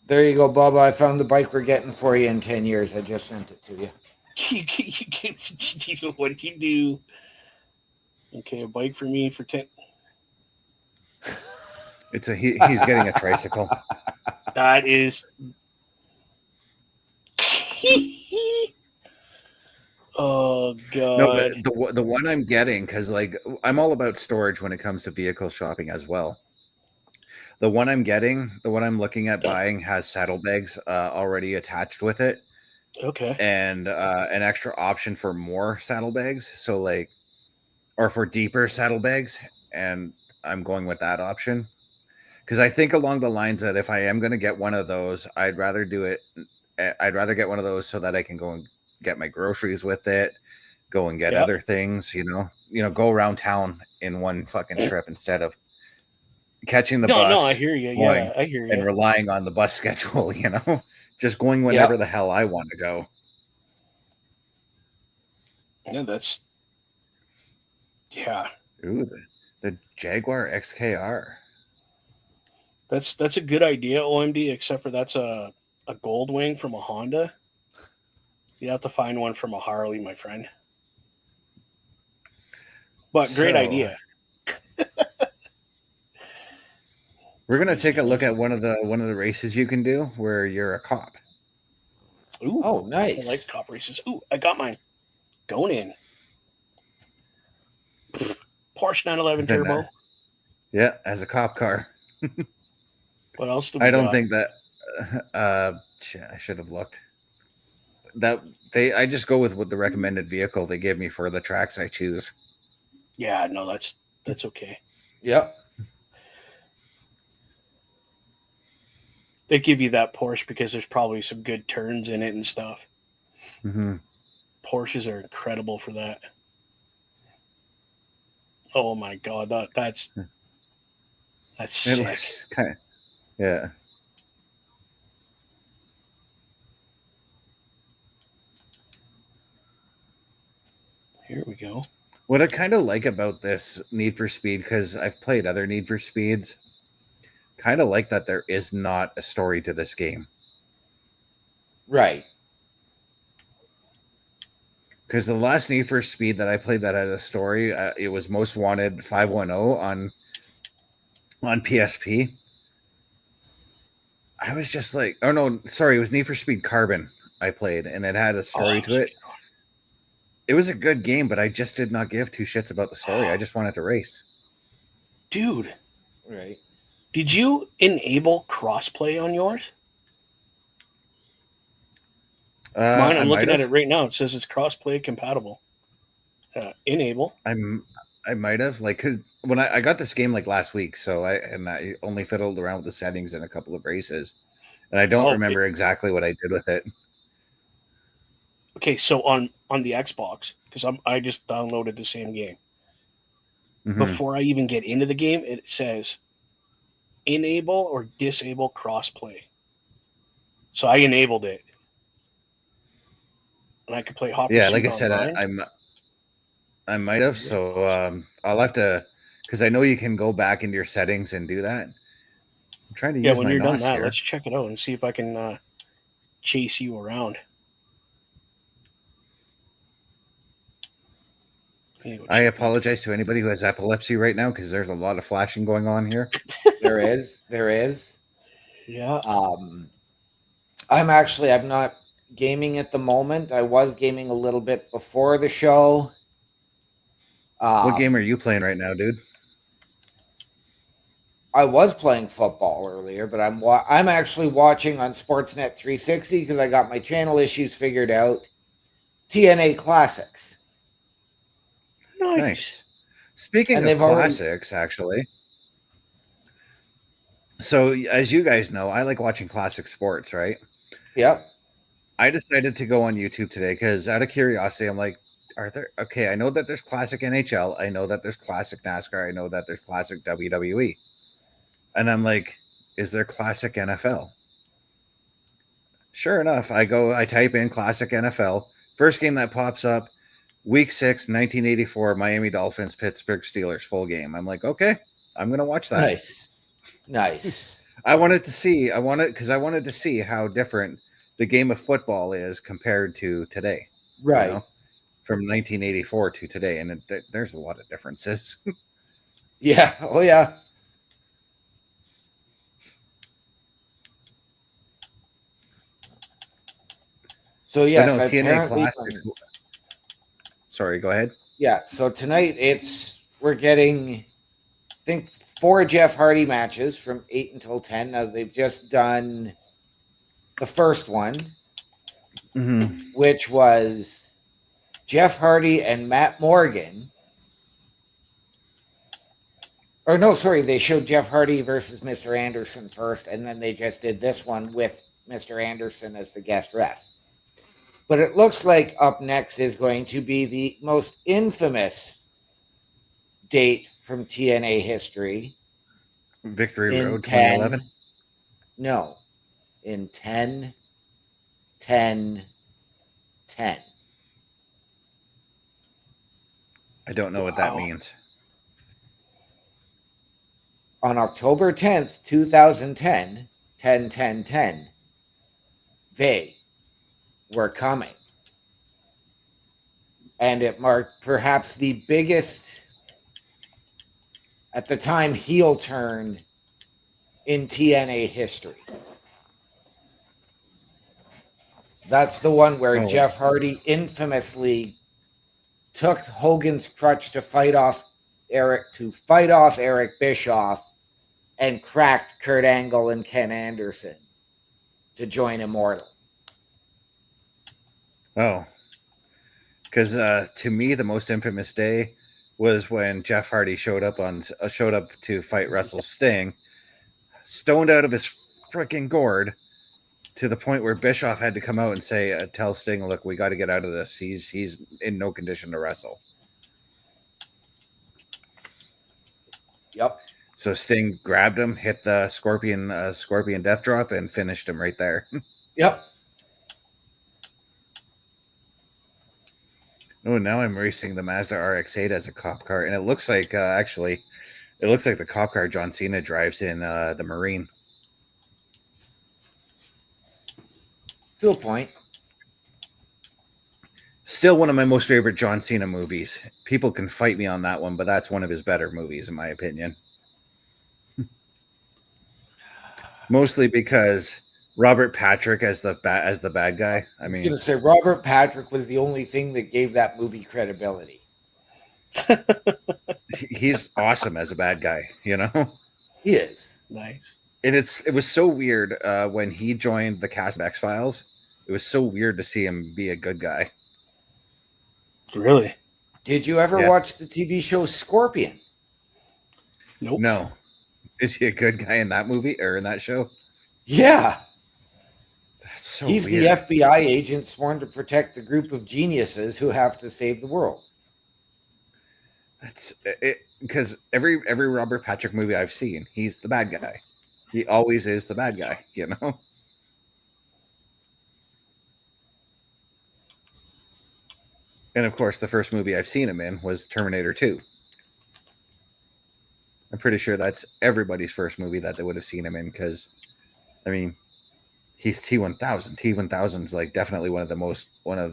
[SPEAKER 1] There you go, Bubba. I found the bike we're getting for you in 10 years. I just sent it to you.
[SPEAKER 2] What'd you do? Okay, a bike for me for 10.
[SPEAKER 3] He's getting a tricycle.
[SPEAKER 2] That is. Oh god.
[SPEAKER 3] No, but the one I'm getting, because like I'm all about storage when it comes to vehicle shopping as well. The one I'm looking at buying has saddlebags already attached with it.
[SPEAKER 2] Okay.
[SPEAKER 3] And an extra option for more saddlebags, so like, or for deeper saddlebags, and I'm going with that option because I think along the lines that if I am going to get one of those, I'd rather get one of those so that I can go and get my groceries with it, go and get other things, go around town in one fucking trip instead of catching the bus.
[SPEAKER 2] No, I hear you. Yeah, I hear you.
[SPEAKER 3] And relying on the bus schedule, just going whenever the hell I want to go.
[SPEAKER 2] Yeah, that's. Yeah.
[SPEAKER 3] Ooh, the Jaguar XKR.
[SPEAKER 2] That's a good idea, OMD, except for that's a gold wing from a Honda. You have to find one from a Harley, my friend. But great idea.
[SPEAKER 3] We're gonna take a look at one of the races you can do where you're a cop.
[SPEAKER 2] Ooh,
[SPEAKER 1] oh, nice!
[SPEAKER 2] I like cop races. Ooh, I got mine going in. Porsche 911 Turbo.
[SPEAKER 3] Yeah, as a cop car.
[SPEAKER 2] What else do we
[SPEAKER 3] I don't
[SPEAKER 2] got?
[SPEAKER 3] think that. I should have looked. I just go with what the recommended vehicle they give me for the tracks I choose.
[SPEAKER 2] Yeah, no, that's okay.
[SPEAKER 1] Yep.
[SPEAKER 2] They give you that Porsche because there's probably some good turns in it and stuff.
[SPEAKER 3] Mm-hmm.
[SPEAKER 2] Porsches are incredible for that. Oh my god, that's sick.
[SPEAKER 3] Kind of, yeah.
[SPEAKER 2] Here we go.
[SPEAKER 3] What I kind of like about this Need for Speed, because I've played other Need for Speeds, kind of like that there is not a story to this game.
[SPEAKER 1] Right.
[SPEAKER 3] Because the last Need for Speed that I played that had a story, it was Most Wanted 510 on PSP. I was just like, oh no, sorry, it was Need for Speed Carbon I played, and it had a story to it. It was a good game, but I just did not give two shits about the story. I just wanted to race.
[SPEAKER 2] Dude.
[SPEAKER 1] Right.
[SPEAKER 2] Did you enable crossplay on yours? Mine, I'm looking at it right now. It says it's crossplay compatible. Enable.
[SPEAKER 3] I might have, like, because when I got this game like last week, so I only fiddled around with the settings in a couple of races, and I don't remember exactly what I did with it.
[SPEAKER 2] Okay, so on the Xbox, because I just downloaded the same game. Mm-hmm. Before I even get into the game, it says enable or disable crossplay. So I enabled it, and I could play Hot Pursuit.
[SPEAKER 3] Yeah, like I said, I might have. So I'll have to, because I know you can go back into your settings and do that. I'm trying to use
[SPEAKER 2] when
[SPEAKER 3] my
[SPEAKER 2] you're done
[SPEAKER 3] NOS
[SPEAKER 2] that,
[SPEAKER 3] here.
[SPEAKER 2] let's check it out and see if I can chase you around.
[SPEAKER 3] I apologize to anybody who has epilepsy right now because there's a lot of flashing going on here.
[SPEAKER 1] There is.
[SPEAKER 2] Yeah.
[SPEAKER 1] I'm not gaming at the moment. I was gaming a little bit before the show.
[SPEAKER 3] What game are you playing right now, dude?
[SPEAKER 1] I was playing football earlier, but I'm actually watching on Sportsnet 360 because I got my channel issues figured out. TNA Classics.
[SPEAKER 2] Nice.
[SPEAKER 3] Speaking of classics, actually. So, as you guys know, I like watching classic sports, right?
[SPEAKER 1] Yep.
[SPEAKER 3] I decided to go on YouTube today because out of curiosity, I'm like, I know that there's classic NHL. I know that there's classic NASCAR. I know that there's classic WWE. And I'm like, is there classic NFL? Sure enough, I type in classic NFL. First game that pops up, Week 6, 1984, Miami Dolphins, Pittsburgh Steelers, full game. I'm like, okay, I'm going to watch that.
[SPEAKER 1] Nice.
[SPEAKER 3] I wanted to see how different the game of football is compared to today.
[SPEAKER 1] Right.
[SPEAKER 3] You know, from 1984 to today. And there's a lot of differences.
[SPEAKER 1] Yeah. Oh, yeah. So, yes,
[SPEAKER 3] but no, TNA Classics. Sorry, go ahead.
[SPEAKER 1] Yeah, so tonight we're getting, I think, 4 Jeff Hardy matches from 8 until 10. Now, they've just done the first one, which was Jeff Hardy and Matt Morgan. Or no, sorry, they showed Jeff Hardy versus Mr. Anderson first, and then they just did this one with Mr. Anderson as the guest ref. But it looks like up next is going to be the most infamous date from TNA history.
[SPEAKER 3] Victory Road 2011?
[SPEAKER 1] No. In 10, 10, 10.
[SPEAKER 3] I don't know what that means.
[SPEAKER 1] On October 10th, 2010, 10, 10, 10, they were coming. And it marked perhaps the biggest, at the time, heel turn in TNA history. That's the one where Jeff Hardy infamously took Hogan's crutch to fight off Eric Bischoff and cracked Kurt Angle and Ken Anderson to join Immortal.
[SPEAKER 3] Oh. Because to me, the most infamous day was when Jeff Hardy showed up to fight Wrestle Sting, stoned out of his freaking gourd, to the point where Bischoff had to come out and say, tell Sting, look, we got to get out of this. He's in no condition to wrestle.
[SPEAKER 1] Yep.
[SPEAKER 3] So Sting grabbed him, hit the Scorpion Death Drop, and finished him right there.
[SPEAKER 1] Yep.
[SPEAKER 3] Oh, now I'm racing the Mazda RX-8 as a cop car, and it looks like the cop car John Cena drives in the Marine.
[SPEAKER 1] To a point.
[SPEAKER 3] Still one of my most favorite John Cena movies. People can fight me on that one, but that's one of his better movies, in my opinion. Mostly because Robert Patrick as the bad guy. I
[SPEAKER 1] I was
[SPEAKER 3] mean,
[SPEAKER 1] going to say Robert Patrick was the only thing that gave that movie credibility.
[SPEAKER 3] he's awesome as a bad guy, you know?
[SPEAKER 1] He is.
[SPEAKER 2] Nice.
[SPEAKER 3] And it was so weird when he joined the cast of X-Files. It was so weird to see him be a good guy.
[SPEAKER 2] Really?
[SPEAKER 1] Did you ever watch the TV show Scorpion?
[SPEAKER 2] Nope.
[SPEAKER 3] No. Is he a good guy in that movie or in that show?
[SPEAKER 1] Yeah.
[SPEAKER 3] That's so
[SPEAKER 1] He's
[SPEAKER 3] weird.
[SPEAKER 1] the FBI agent sworn to protect the group of geniuses who have to save the world.
[SPEAKER 3] That's it, because every Robert Patrick movie I've seen, he's the bad guy. He always is the bad guy, you know? And of course, the first movie I've seen him in was Terminator 2. I'm pretty sure that's everybody's first movie that they would have seen him in because, I mean, he's T-1000. T-1000's like definitely one of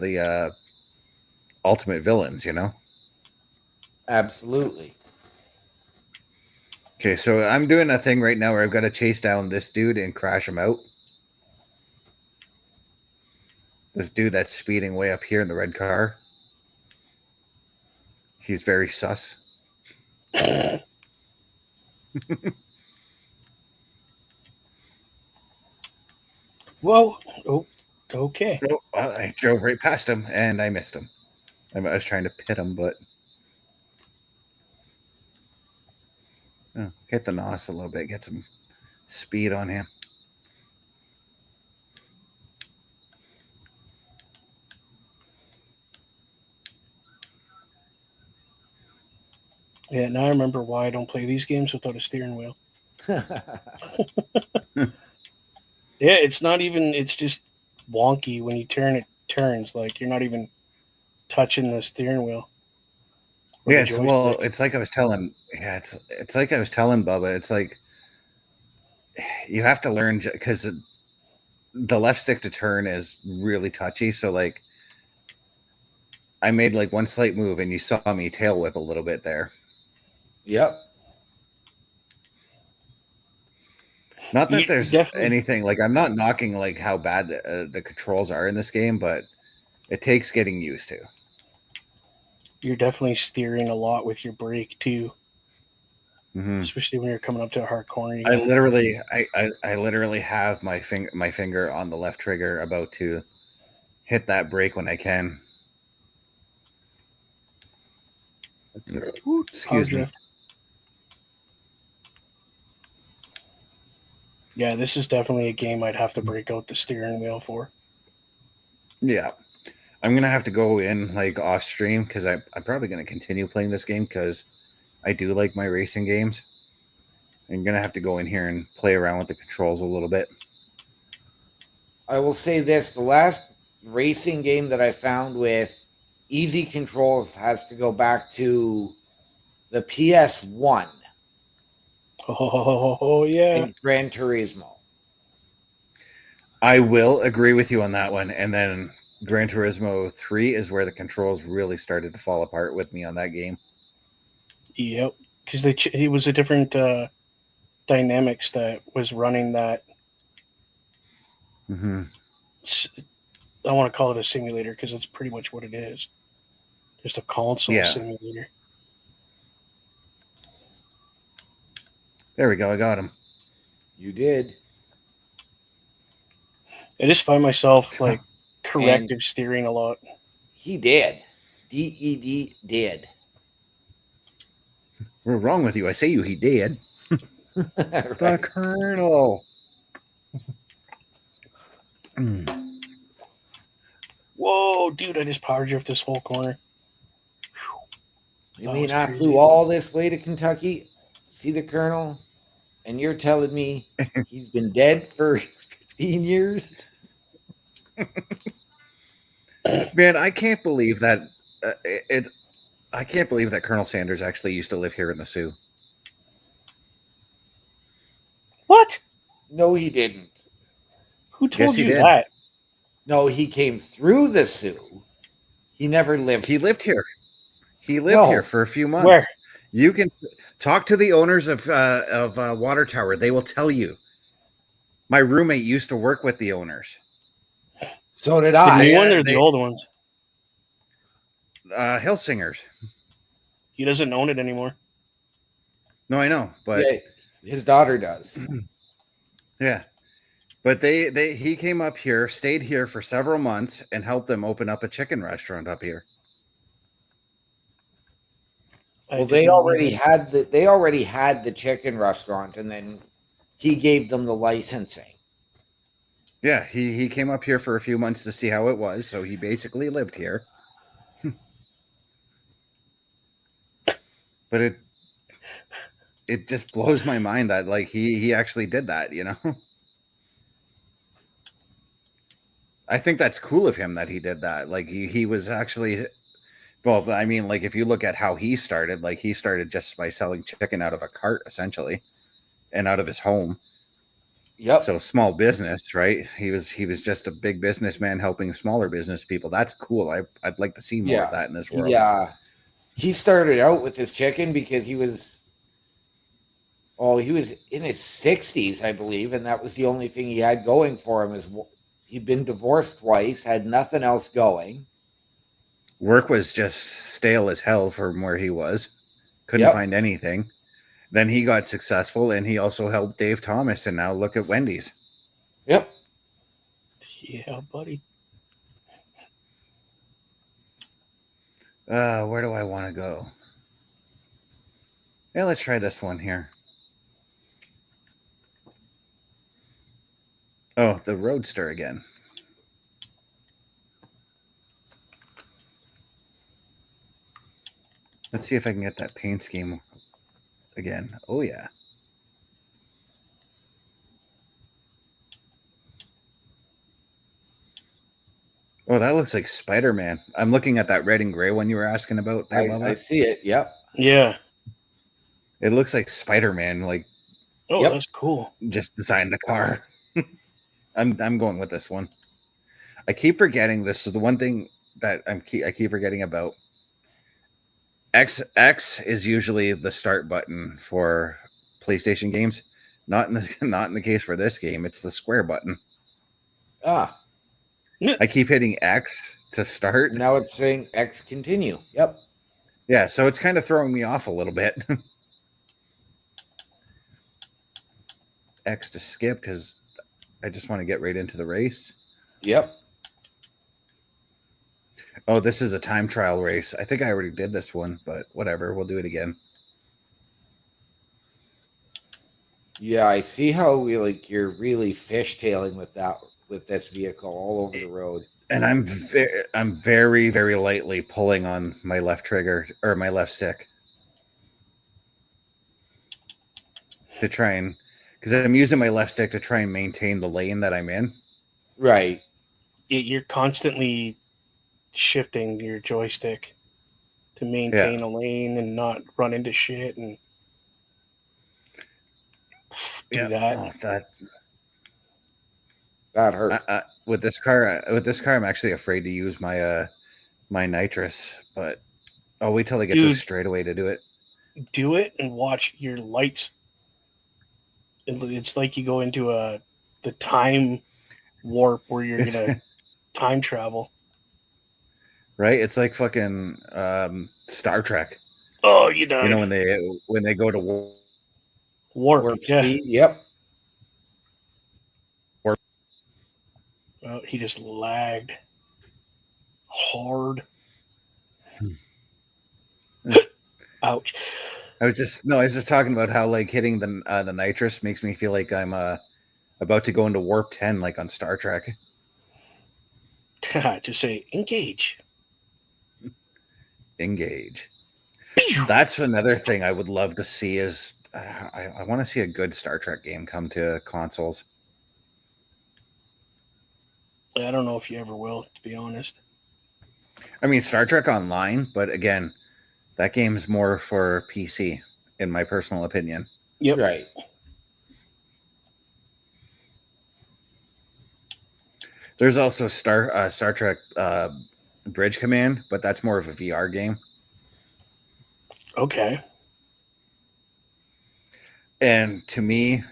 [SPEAKER 3] the ultimate villains, you know?
[SPEAKER 1] Absolutely.
[SPEAKER 3] Okay, so I'm doing a thing right now where I've got to chase down this dude and crash him out. This dude that's speeding way up here in the red car. He's very sus.
[SPEAKER 2] Well, okay.
[SPEAKER 3] Oh, I drove right past him and I missed him. I was trying to pit him, but hit the nos a little bit, get some speed on him.
[SPEAKER 2] Yeah, now I remember why I don't play these games without a steering wheel. Yeah, it's not even, it's just wonky when you turn it turns. Like you're not even touching the steering wheel.
[SPEAKER 3] Yeah, it's like I was telling. Yeah, it's like I was telling Bubba. It's like you have to learn because the left stick to turn is really touchy. So like, I made like one slight move, and you saw me tail whip a little bit there.
[SPEAKER 1] Yep.
[SPEAKER 3] Not that there's anything like I'm not knocking like how bad the controls are in this game, but it takes getting used to.
[SPEAKER 2] You're definitely steering a lot with your brake too,
[SPEAKER 3] Mm-hmm.
[SPEAKER 2] especially when you're coming up to a hard corner.
[SPEAKER 3] I literally have my finger on the left trigger, about to hit that brake when I can. Excuse me.
[SPEAKER 2] Yeah, this is definitely a game I'd have to break out the steering wheel for.
[SPEAKER 3] Yeah. I'm going to have to go in like off stream because I'm probably going to continue playing this game because I do like my racing games. I'm going to have to go in here and play around with the controls a little bit.
[SPEAKER 1] I will say this. The last racing game that I found with easy controls has to go back to the PS1.
[SPEAKER 2] Oh, yeah.
[SPEAKER 1] And Gran Turismo.
[SPEAKER 3] I will agree with you on that one. And then Gran Turismo 3 is where the controls really started to fall apart with me on that game.
[SPEAKER 2] Yep. Because it was a different dynamics that was running that.
[SPEAKER 3] Mm-hmm.
[SPEAKER 2] I want to call it a simulator because it's pretty much what it is. Just a console simulator.
[SPEAKER 3] There we go. I got him.
[SPEAKER 1] You did.
[SPEAKER 2] I just find myself like corrective steering a lot.
[SPEAKER 1] He did. DED did.
[SPEAKER 3] What's wrong with you? I say he did.
[SPEAKER 1] Right.
[SPEAKER 3] The Colonel.
[SPEAKER 2] Whoa, dude, I just power drift this whole corner.
[SPEAKER 1] You mean I flew all this way to Kentucky, see the Colonel, and you're telling me he's been dead for 15 years?
[SPEAKER 3] Man, I can't believe that I can't believe that Colonel Sanders actually used to live here in the Sioux.
[SPEAKER 2] What?
[SPEAKER 1] No, he didn't.
[SPEAKER 2] Who told you that?
[SPEAKER 1] No, he came through the Sioux. He never lived.
[SPEAKER 3] He lived here. He lived here for a few months.
[SPEAKER 2] Where?
[SPEAKER 3] You can talk to the owners of Water Tower. They will tell you. My roommate used to work with the owners.
[SPEAKER 1] So did
[SPEAKER 2] The
[SPEAKER 1] I.
[SPEAKER 2] new one or the old ones?
[SPEAKER 3] Hillsingers.
[SPEAKER 2] He doesn't own it anymore.
[SPEAKER 3] No, I know, but
[SPEAKER 1] Yeah, his daughter does.
[SPEAKER 3] Yeah, but he came up here, stayed here for several months, and helped them open up a chicken restaurant up here.
[SPEAKER 1] Well, they already had the chicken restaurant, and then he gave them the licensing.
[SPEAKER 3] Yeah, he came up here for a few months to see how it was, so he basically lived here. But it just blows my mind that like he actually did that, you know. I think that's cool of him that he did that. Like he was actually, well, I mean, like if you look at how he started, like he started just by selling chicken out of a cart essentially, and out of his home.
[SPEAKER 1] Yep.
[SPEAKER 3] So small business, right? He was just a big businessman helping smaller business people. That's cool. I'd like to see more of that in this world.
[SPEAKER 1] Yeah. He started out with his chicken because he was in his 60s, I believe, and that was the only thing he had going for him. Is he'd been divorced twice, had nothing else going.
[SPEAKER 3] Work was just stale as hell from where he was. Couldn't find anything. Then he got successful, and he also helped Dave Thomas, and now look at Wendy's.
[SPEAKER 2] Yep. Yeah, buddy.
[SPEAKER 3] Where do I want to go? Yeah, let's try this one here. Oh, the Roadster again. Let's see if I can get that paint scheme again. Oh, yeah. Oh, that looks like Spider-Man. I'm looking at that red and gray one you were asking about there, Bubba.
[SPEAKER 1] I see it. Yep.
[SPEAKER 2] Yeah.
[SPEAKER 3] It looks like Spider-Man, like.
[SPEAKER 2] Oh, that's cool.
[SPEAKER 3] Just designed the car. I'm going with this one. I keep forgetting this is the one thing that I keep forgetting about. X is usually the start button for PlayStation games. Not in the case for this game. It's the square button. I keep hitting X to start.
[SPEAKER 1] Now it's saying X continue. Yep.
[SPEAKER 3] Yeah, so it's kind of throwing me off a little bit. X to skip because I just want to get right into the race.
[SPEAKER 1] Yep.
[SPEAKER 3] Oh, this is a time trial race. I think I already did this one, but whatever. We'll do it again.
[SPEAKER 1] Yeah, I see how you're really fishtailing with this vehicle all over the road.
[SPEAKER 3] And I'm very, very lightly pulling on my left trigger or my left stick to try and because I'm using my left stick to try and maintain the lane that I'm in.
[SPEAKER 1] Right.
[SPEAKER 2] You're constantly shifting your joystick to maintain a lane and not run into shit and do that.
[SPEAKER 1] That hurt.
[SPEAKER 3] With this car, I'm actually afraid to use my my nitrous. But I'll wait till I get to a straightaway to do it.
[SPEAKER 2] Do it and watch your lights. It's like you go into the time warp where you're gonna time travel.
[SPEAKER 3] Right? It's like fucking Star Trek.
[SPEAKER 2] Oh, you know.
[SPEAKER 3] You know when they go to
[SPEAKER 2] warp
[SPEAKER 1] speed. Yep.
[SPEAKER 3] Warp.
[SPEAKER 2] Oh, he just lagged hard. Ouch.
[SPEAKER 3] I was just talking about how like hitting the nitrous makes me feel like I'm about to go into warp 10 like on Star Trek.
[SPEAKER 2] To say engage.
[SPEAKER 3] Engage. That's another thing I would love to see is I want to see a good Star Trek game come to consoles.
[SPEAKER 2] I don't know if you ever will, to be honest.
[SPEAKER 3] I mean, Star Trek Online, but again, that game's more for PC, in my personal opinion.
[SPEAKER 2] Yep.
[SPEAKER 1] Right.
[SPEAKER 3] There's also Star Trek Bridge Command, but that's more of a VR game.
[SPEAKER 2] Okay.
[SPEAKER 3] And to me,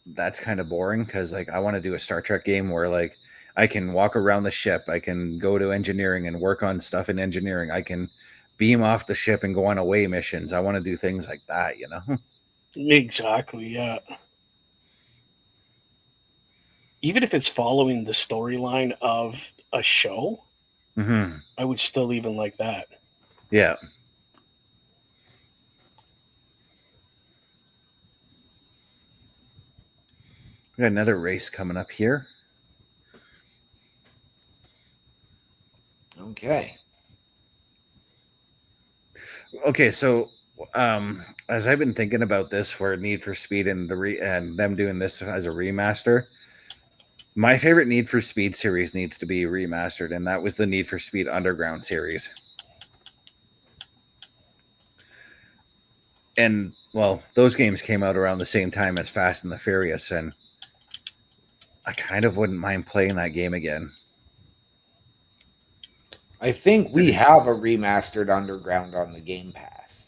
[SPEAKER 3] that's kind of boring because like I want to do a Star Trek game where like I can walk around the ship, I can go to engineering and work on stuff in engineering, I can beam off the ship and go on away missions. I want to do things like that, you know.
[SPEAKER 2] Exactly. Yeah. Even if it's following the storyline of a show,
[SPEAKER 3] Mm-hmm.
[SPEAKER 2] I would still even like that.
[SPEAKER 3] Yeah. We got another race coming up here.
[SPEAKER 1] Okay.
[SPEAKER 3] Okay, so as I've been thinking about this for Need for Speed and and them doing this as a remaster, my favorite Need for Speed series needs to be remastered, and that was the Need for Speed Underground series. And well, those games came out around the same time as Fast and the Furious, and I kind of wouldn't mind playing that game again.
[SPEAKER 1] I think we have a remastered Underground on the Game Pass.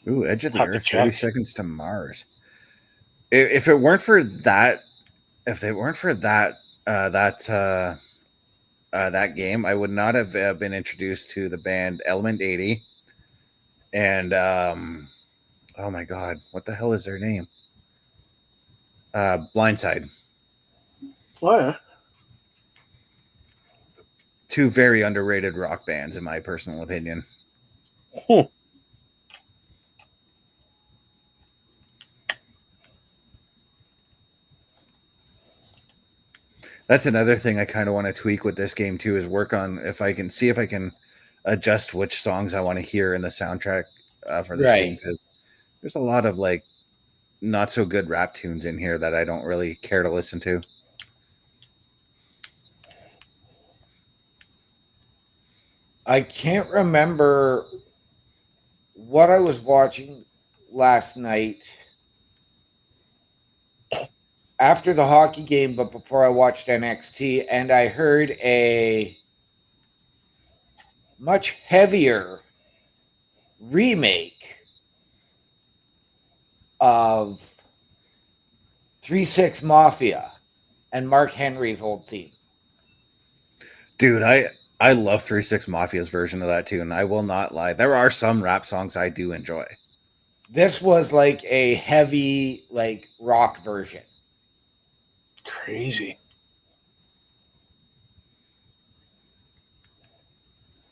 [SPEAKER 3] Ooh, Edge of the
[SPEAKER 2] Have to
[SPEAKER 3] Earth, 30
[SPEAKER 2] check.
[SPEAKER 3] Seconds to Mars. If it weren't for that, if they weren't for that, that game, I would not have been introduced to the band Element 80 and oh my god, what the hell is their name? Blindside.
[SPEAKER 2] Oh, yeah.
[SPEAKER 3] Two very underrated rock bands, in my personal opinion.
[SPEAKER 2] Hmm.
[SPEAKER 3] That's another thing I kind of want to tweak with this game too, is work on if I can adjust which songs I want to hear in the soundtrack for this game, because there's a lot of like not so good rap tunes in here that I don't really care to listen to.
[SPEAKER 1] I can't remember what I was watching last night after the hockey game, but before I watched NXT, and I heard a much heavier remake of 3-6 Mafia and Mark Henry's old theme.
[SPEAKER 3] Dude, I love 3-6 Mafia's version of that tune. I will not lie. There are some rap songs I do enjoy.
[SPEAKER 1] This was like a heavy, like rock version.
[SPEAKER 2] Crazy.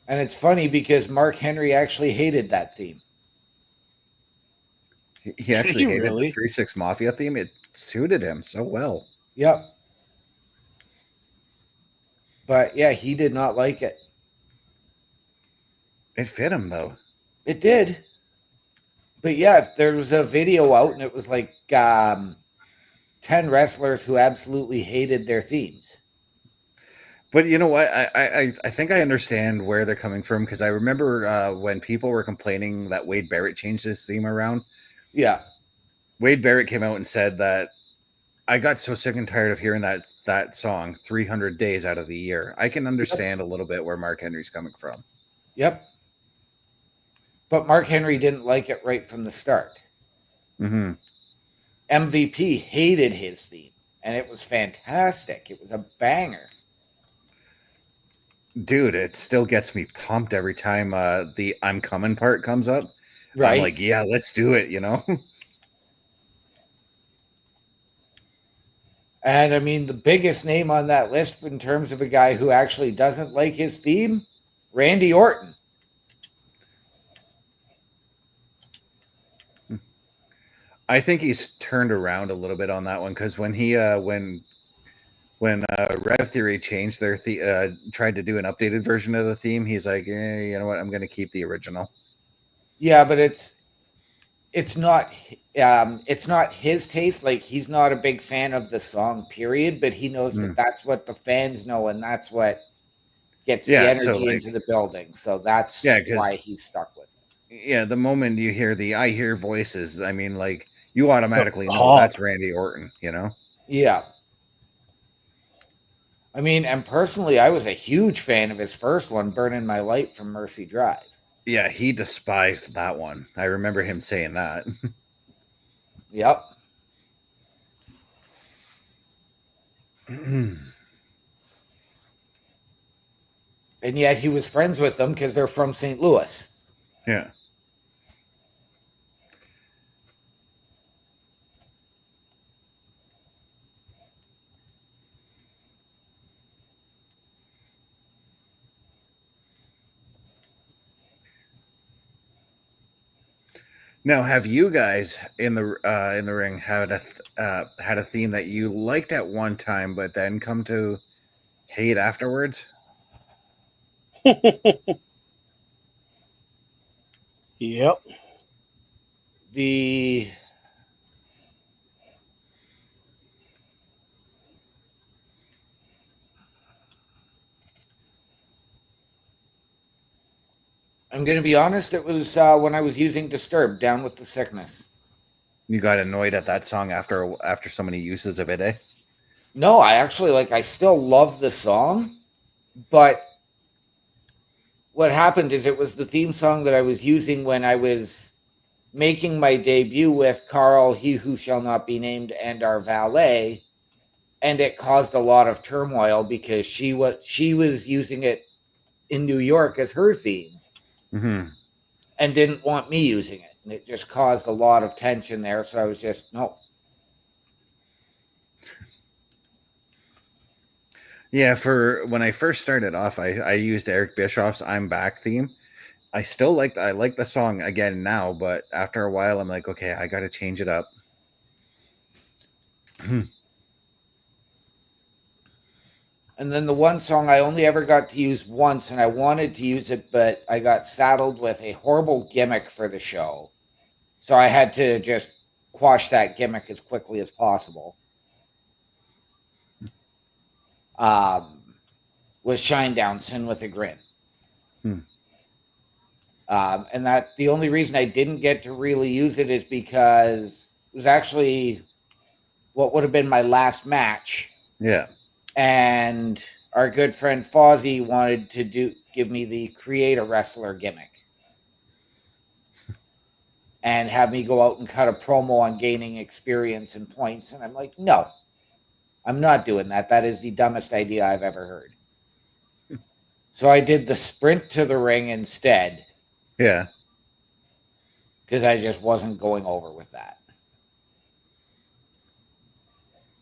[SPEAKER 1] And it's funny because Mark Henry actually hated that theme.
[SPEAKER 3] He actually hated
[SPEAKER 2] really?
[SPEAKER 3] the 3-6 Mafia theme. It suited him so well.
[SPEAKER 1] Yep. But yeah, he did not like it.
[SPEAKER 3] It fit him though.
[SPEAKER 1] It did. But yeah, there was a video out and it was like 10 wrestlers who absolutely hated their themes.
[SPEAKER 3] But you know what? I think I understand where they're coming from, because I remember when people were complaining that Wade Barrett changed his theme around.
[SPEAKER 1] Yeah.
[SPEAKER 3] Wade Barrett came out and said that I got so sick and tired of hearing that song 300 days out of the year. I can understand a little bit where Mark Henry's coming from.
[SPEAKER 1] Yep. But Mark Henry didn't like it right from the start.
[SPEAKER 3] Mm-hmm.
[SPEAKER 1] MVP hated his theme, and it was fantastic. It was a banger.
[SPEAKER 3] Dude, it still gets me pumped every time the I'm coming part comes up.
[SPEAKER 1] Right.
[SPEAKER 3] I'm like, yeah, let's do it, you know?
[SPEAKER 1] And I mean, the biggest name on that list in terms of a guy who actually doesn't like his theme, Randy Orton.
[SPEAKER 3] I think he's turned around a little bit on that one, because when he when Rev Theory changed their tried to do an updated version of the theme, he's like, you know what, I'm going to keep the original.
[SPEAKER 1] Yeah, but it's not his taste. Like, he's not a big fan of the song, period, but he knows that that's what the fans know, and that's what gets the energy into the building. So that's why he's stuck with it.
[SPEAKER 3] Yeah, the moment you hear the I hear voices, I mean, like, you automatically know that's Randy Orton, you know?
[SPEAKER 1] Yeah. I mean, and personally, I was a huge fan of his first one, Burning My Light from Mercy Drive.
[SPEAKER 3] Yeah, he despised that one. I remember him saying that.
[SPEAKER 1] Yep. And yet he was friends with them because they're from St. Louis.
[SPEAKER 3] Yeah. Now, have you guys in the ring had a theme that you liked at one time, but then come to hate afterwards?
[SPEAKER 2] Yep.
[SPEAKER 1] I'm going to be honest, it was when I was using Disturbed, Down with the Sickness.
[SPEAKER 3] You got annoyed at that song after so many uses of it, eh?
[SPEAKER 1] No, I still love the song, but what happened is it was the theme song that I was using when I was making my debut with Carl, He Who Shall Not Be Named, and our valet, and it caused a lot of turmoil because she was using it in New York as her theme, and didn't want me using it, and it just caused a lot of tension there. So I was just no.
[SPEAKER 3] Yeah, for when I first started off, I used Eric Bischoff's "I'm Back" theme. I like the song again now, but after a while, I'm like, okay, I got to change it up.
[SPEAKER 1] And then the one song I only ever got to use once, and I wanted to use it, but I got saddled with a horrible gimmick for the show. So I had to just quash that gimmick as quickly as possible. Was Shinedown, Sin with a Grin. And that the only reason I didn't get to really use it is because it was actually what would have been my last match.
[SPEAKER 3] Yeah.
[SPEAKER 1] And our good friend Fozzie wanted to give me the create a wrestler gimmick and have me go out and cut a promo on gaining experience and points. And I'm like, no, I'm not doing that. That is the dumbest idea I've ever heard. So I did the sprint to the ring instead.
[SPEAKER 3] Yeah.
[SPEAKER 1] Because I just wasn't going over with that.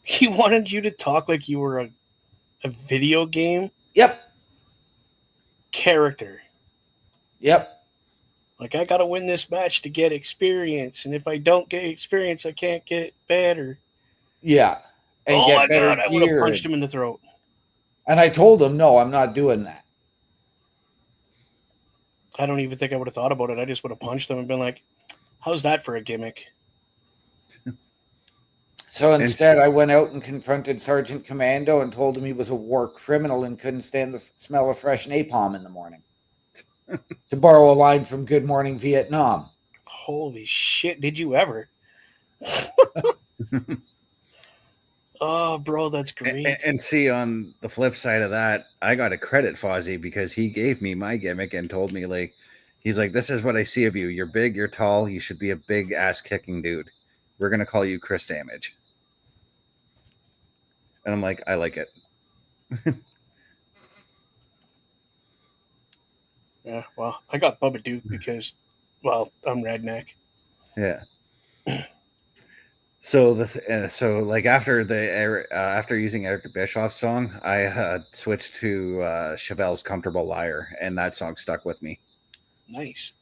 [SPEAKER 2] He wanted you to talk like you were a video game character.
[SPEAKER 1] Yep.
[SPEAKER 2] Like, I got to win this match to get experience. And if I don't get experience, I can't get better.
[SPEAKER 1] Yeah.
[SPEAKER 2] And oh my God, I would have punched him in the throat.
[SPEAKER 1] And I told him, no, I'm not doing that.
[SPEAKER 2] I don't even think I would have thought about it. I just would have punched him and been like, how's that for a gimmick?
[SPEAKER 1] So instead, I went out and confronted Sergeant Commando and told him he was a war criminal and couldn't stand the smell of fresh napalm in the morning. To borrow a line from Good Morning Vietnam.
[SPEAKER 2] Holy shit, did you ever? Oh, bro, that's great.
[SPEAKER 3] And see, on the flip side of that, I got to credit Fozzie because he gave me my gimmick and told me, like, he's like, this is what I see of you. You're big, you're tall, you should be a big ass kicking dude. We're going to call you Chris Damage. And I'm like, I like it.
[SPEAKER 2] Yeah, well, I got Bubba Duke because, well, I'm redneck.
[SPEAKER 3] Yeah. So like after after using Eric Bischoff's song, I switched to Chevelle's "Comfortable Liar," and that song stuck with me.
[SPEAKER 2] Nice.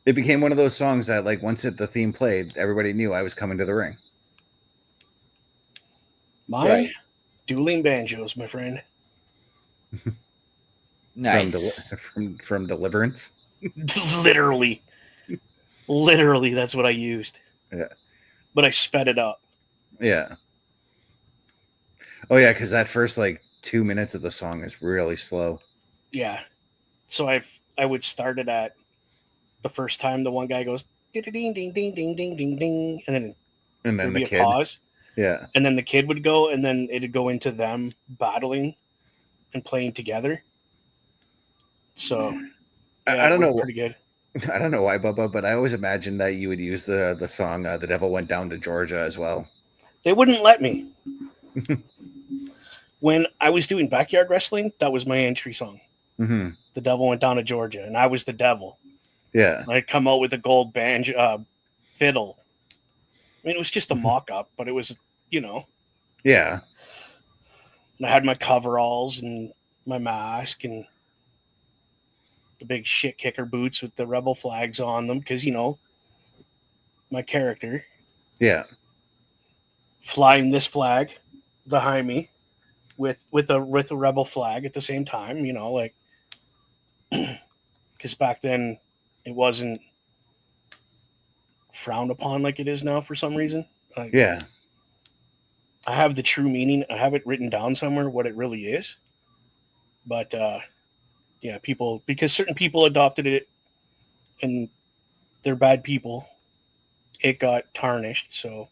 [SPEAKER 3] It became one of those songs that, like, once the theme played, everybody knew I was coming to the ring.
[SPEAKER 2] Mine, dueling banjos, my friend.
[SPEAKER 1] Nice.
[SPEAKER 3] From Deliverance.
[SPEAKER 2] Literally, that's what I used.
[SPEAKER 3] Yeah.
[SPEAKER 2] But I sped it up.
[SPEAKER 3] Yeah. Oh yeah, because that first like 2 minutes of the song is really slow.
[SPEAKER 2] Yeah. So I would start it at the first time the one guy goes ding ding ding ding ding ding ding, and then
[SPEAKER 3] the
[SPEAKER 2] there'd be
[SPEAKER 3] kid.
[SPEAKER 2] a pause.
[SPEAKER 3] Yeah.
[SPEAKER 2] And then the kid would go, and then it'd go into them battling and playing together. So, yeah,
[SPEAKER 3] I don't know.
[SPEAKER 2] pretty good.
[SPEAKER 3] I don't know why, Bubba, but I always imagined that you would use the song "The Devil Went Down to Georgia" as well.
[SPEAKER 2] They wouldn't let me. When I was doing backyard wrestling, that was my entry song.
[SPEAKER 3] Mm-hmm.
[SPEAKER 2] The Devil Went Down to Georgia, and I was the devil.
[SPEAKER 3] Yeah.
[SPEAKER 2] I'd come out with a gold banjo fiddle. I mean, it was just a mock-up, but it was,
[SPEAKER 3] Yeah.
[SPEAKER 2] And I had my coveralls and my mask and the big shit kicker boots with the rebel flags on them because, my character.
[SPEAKER 3] Yeah.
[SPEAKER 2] Flying this flag behind me with a rebel flag at the same time, because back then it wasn't frowned upon like it is now for some reason.
[SPEAKER 3] Yeah.
[SPEAKER 2] I have the true meaning. I have it written down somewhere what it really is. But because certain people adopted it and they're bad people, it got tarnished. So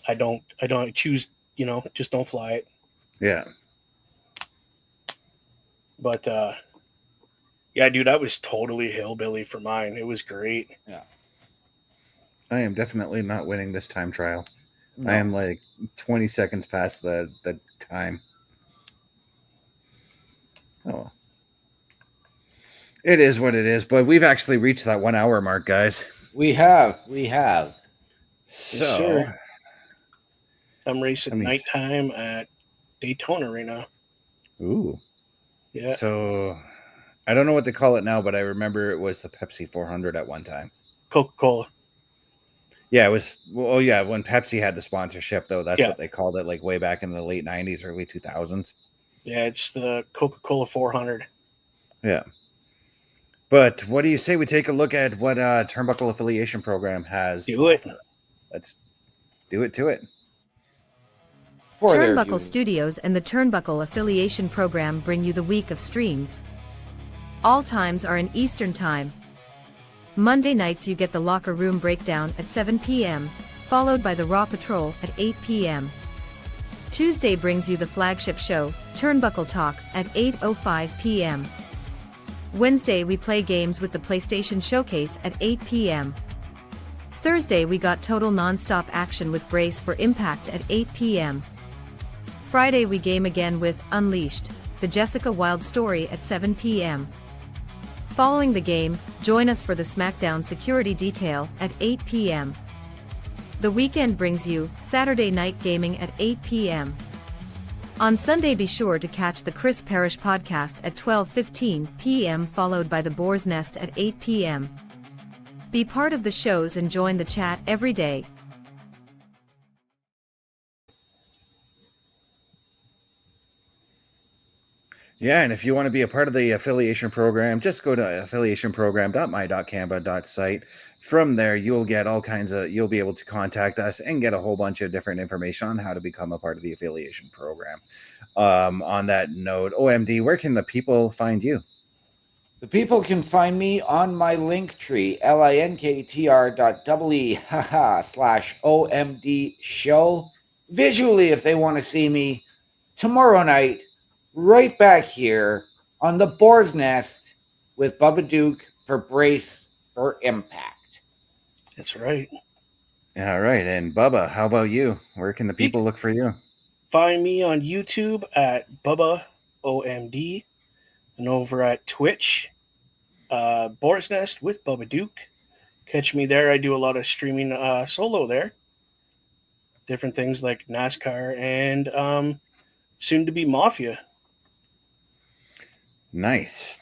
[SPEAKER 2] I choose, just don't fly it.
[SPEAKER 3] Yeah.
[SPEAKER 2] But yeah, dude, I was totally hillbilly for mine. It was great.
[SPEAKER 1] Yeah.
[SPEAKER 3] I am definitely not winning this time trial.
[SPEAKER 1] No.
[SPEAKER 3] I am like 20 seconds past the time. Oh. It is what it is, but we've actually reached that 1 hour mark, guys.
[SPEAKER 1] We have.
[SPEAKER 3] So,
[SPEAKER 2] Yes, sir. I'm racing nighttime at Daytona right now.
[SPEAKER 3] Ooh.
[SPEAKER 2] Yeah.
[SPEAKER 3] So, I don't know what they call it now, but I remember it was the Pepsi 400 at one time.
[SPEAKER 2] Coca-Cola.
[SPEAKER 3] Yeah, it was. Well, yeah, when Pepsi had the sponsorship, though, that's what they called it, like way back in the late 90s, early 2000s.
[SPEAKER 2] Yeah, it's the Coca-Cola 400.
[SPEAKER 3] Yeah. But what do you say we take a look at what Turnbuckle Affiliation Program has?
[SPEAKER 2] Do it.
[SPEAKER 3] Let's do it to it.
[SPEAKER 4] Turnbuckle Studios and the Turnbuckle Affiliation Program bring you the week of streams. All times are in Eastern Time. Monday nights you get the Locker Room Breakdown at 7 p.m., followed by the Raw Patrol at 8 p.m. Tuesday brings you the flagship show, Turnbuckle Talk, at 8:05 p.m. Wednesday we play games with the PlayStation ShowCase at 8 p.m. Thursday we got total non-stop action with Brace for Impact at 8 p.m. Friday we game again with Unleashed, the Jessica Wilde story at 7 p.m. Following the game, join us for the SmackDown Security Detail at 8 p.m. The weekend brings you Saturday Night Gaming at 8 p.m. On Sunday be sure to catch the Chris Parrish podcast at 12:15 p.m. followed by the Boar's Nest at 8 p.m. Be part of the shows and join the chat every day.
[SPEAKER 3] Yeah, and if you want to be a part of the affiliation program, just go to affiliationprogram.my.canva.site. From there, you'll get you'll be able to contact us and get a whole bunch of different information on how to become a part of the affiliation program. On that note, OMD, where can the people find you?
[SPEAKER 1] The people can find me on my Linktree, linktr.ee/OMDshow. Visually, if they want to see me tomorrow night, right back here on the Boar's Nest with Bubba Duke for Brace for Impact.
[SPEAKER 2] That's right.
[SPEAKER 3] All right. And Bubba, how about you? Where can the people look for you?
[SPEAKER 2] Find me on YouTube at Bubba OMD and over at Twitch, Boar's Nest with Bubba Duke. Catch me there. I do a lot of streaming solo there. Different things like NASCAR and soon to be Mafia.
[SPEAKER 3] Nice.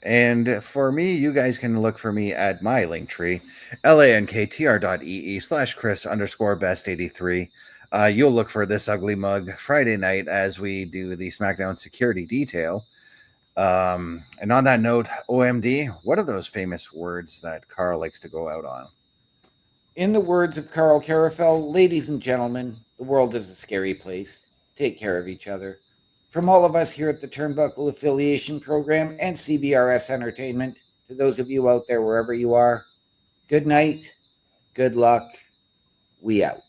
[SPEAKER 3] And for me, you guys can look for me at my Linktree, linktr.ee/Chris_best83. You'll look for this ugly mug Friday night as we do the SmackDown Security Detail. And on that note, OMD, what are those famous words that Carl likes to go out on?
[SPEAKER 1] In the words of Carl Carafel, ladies and gentlemen, the world is a scary place. Take care of each other. From all of us here at the Turnbuckle Affiliation Program and CBRS Entertainment, to those of you out there, wherever you are, good night, good luck, We out.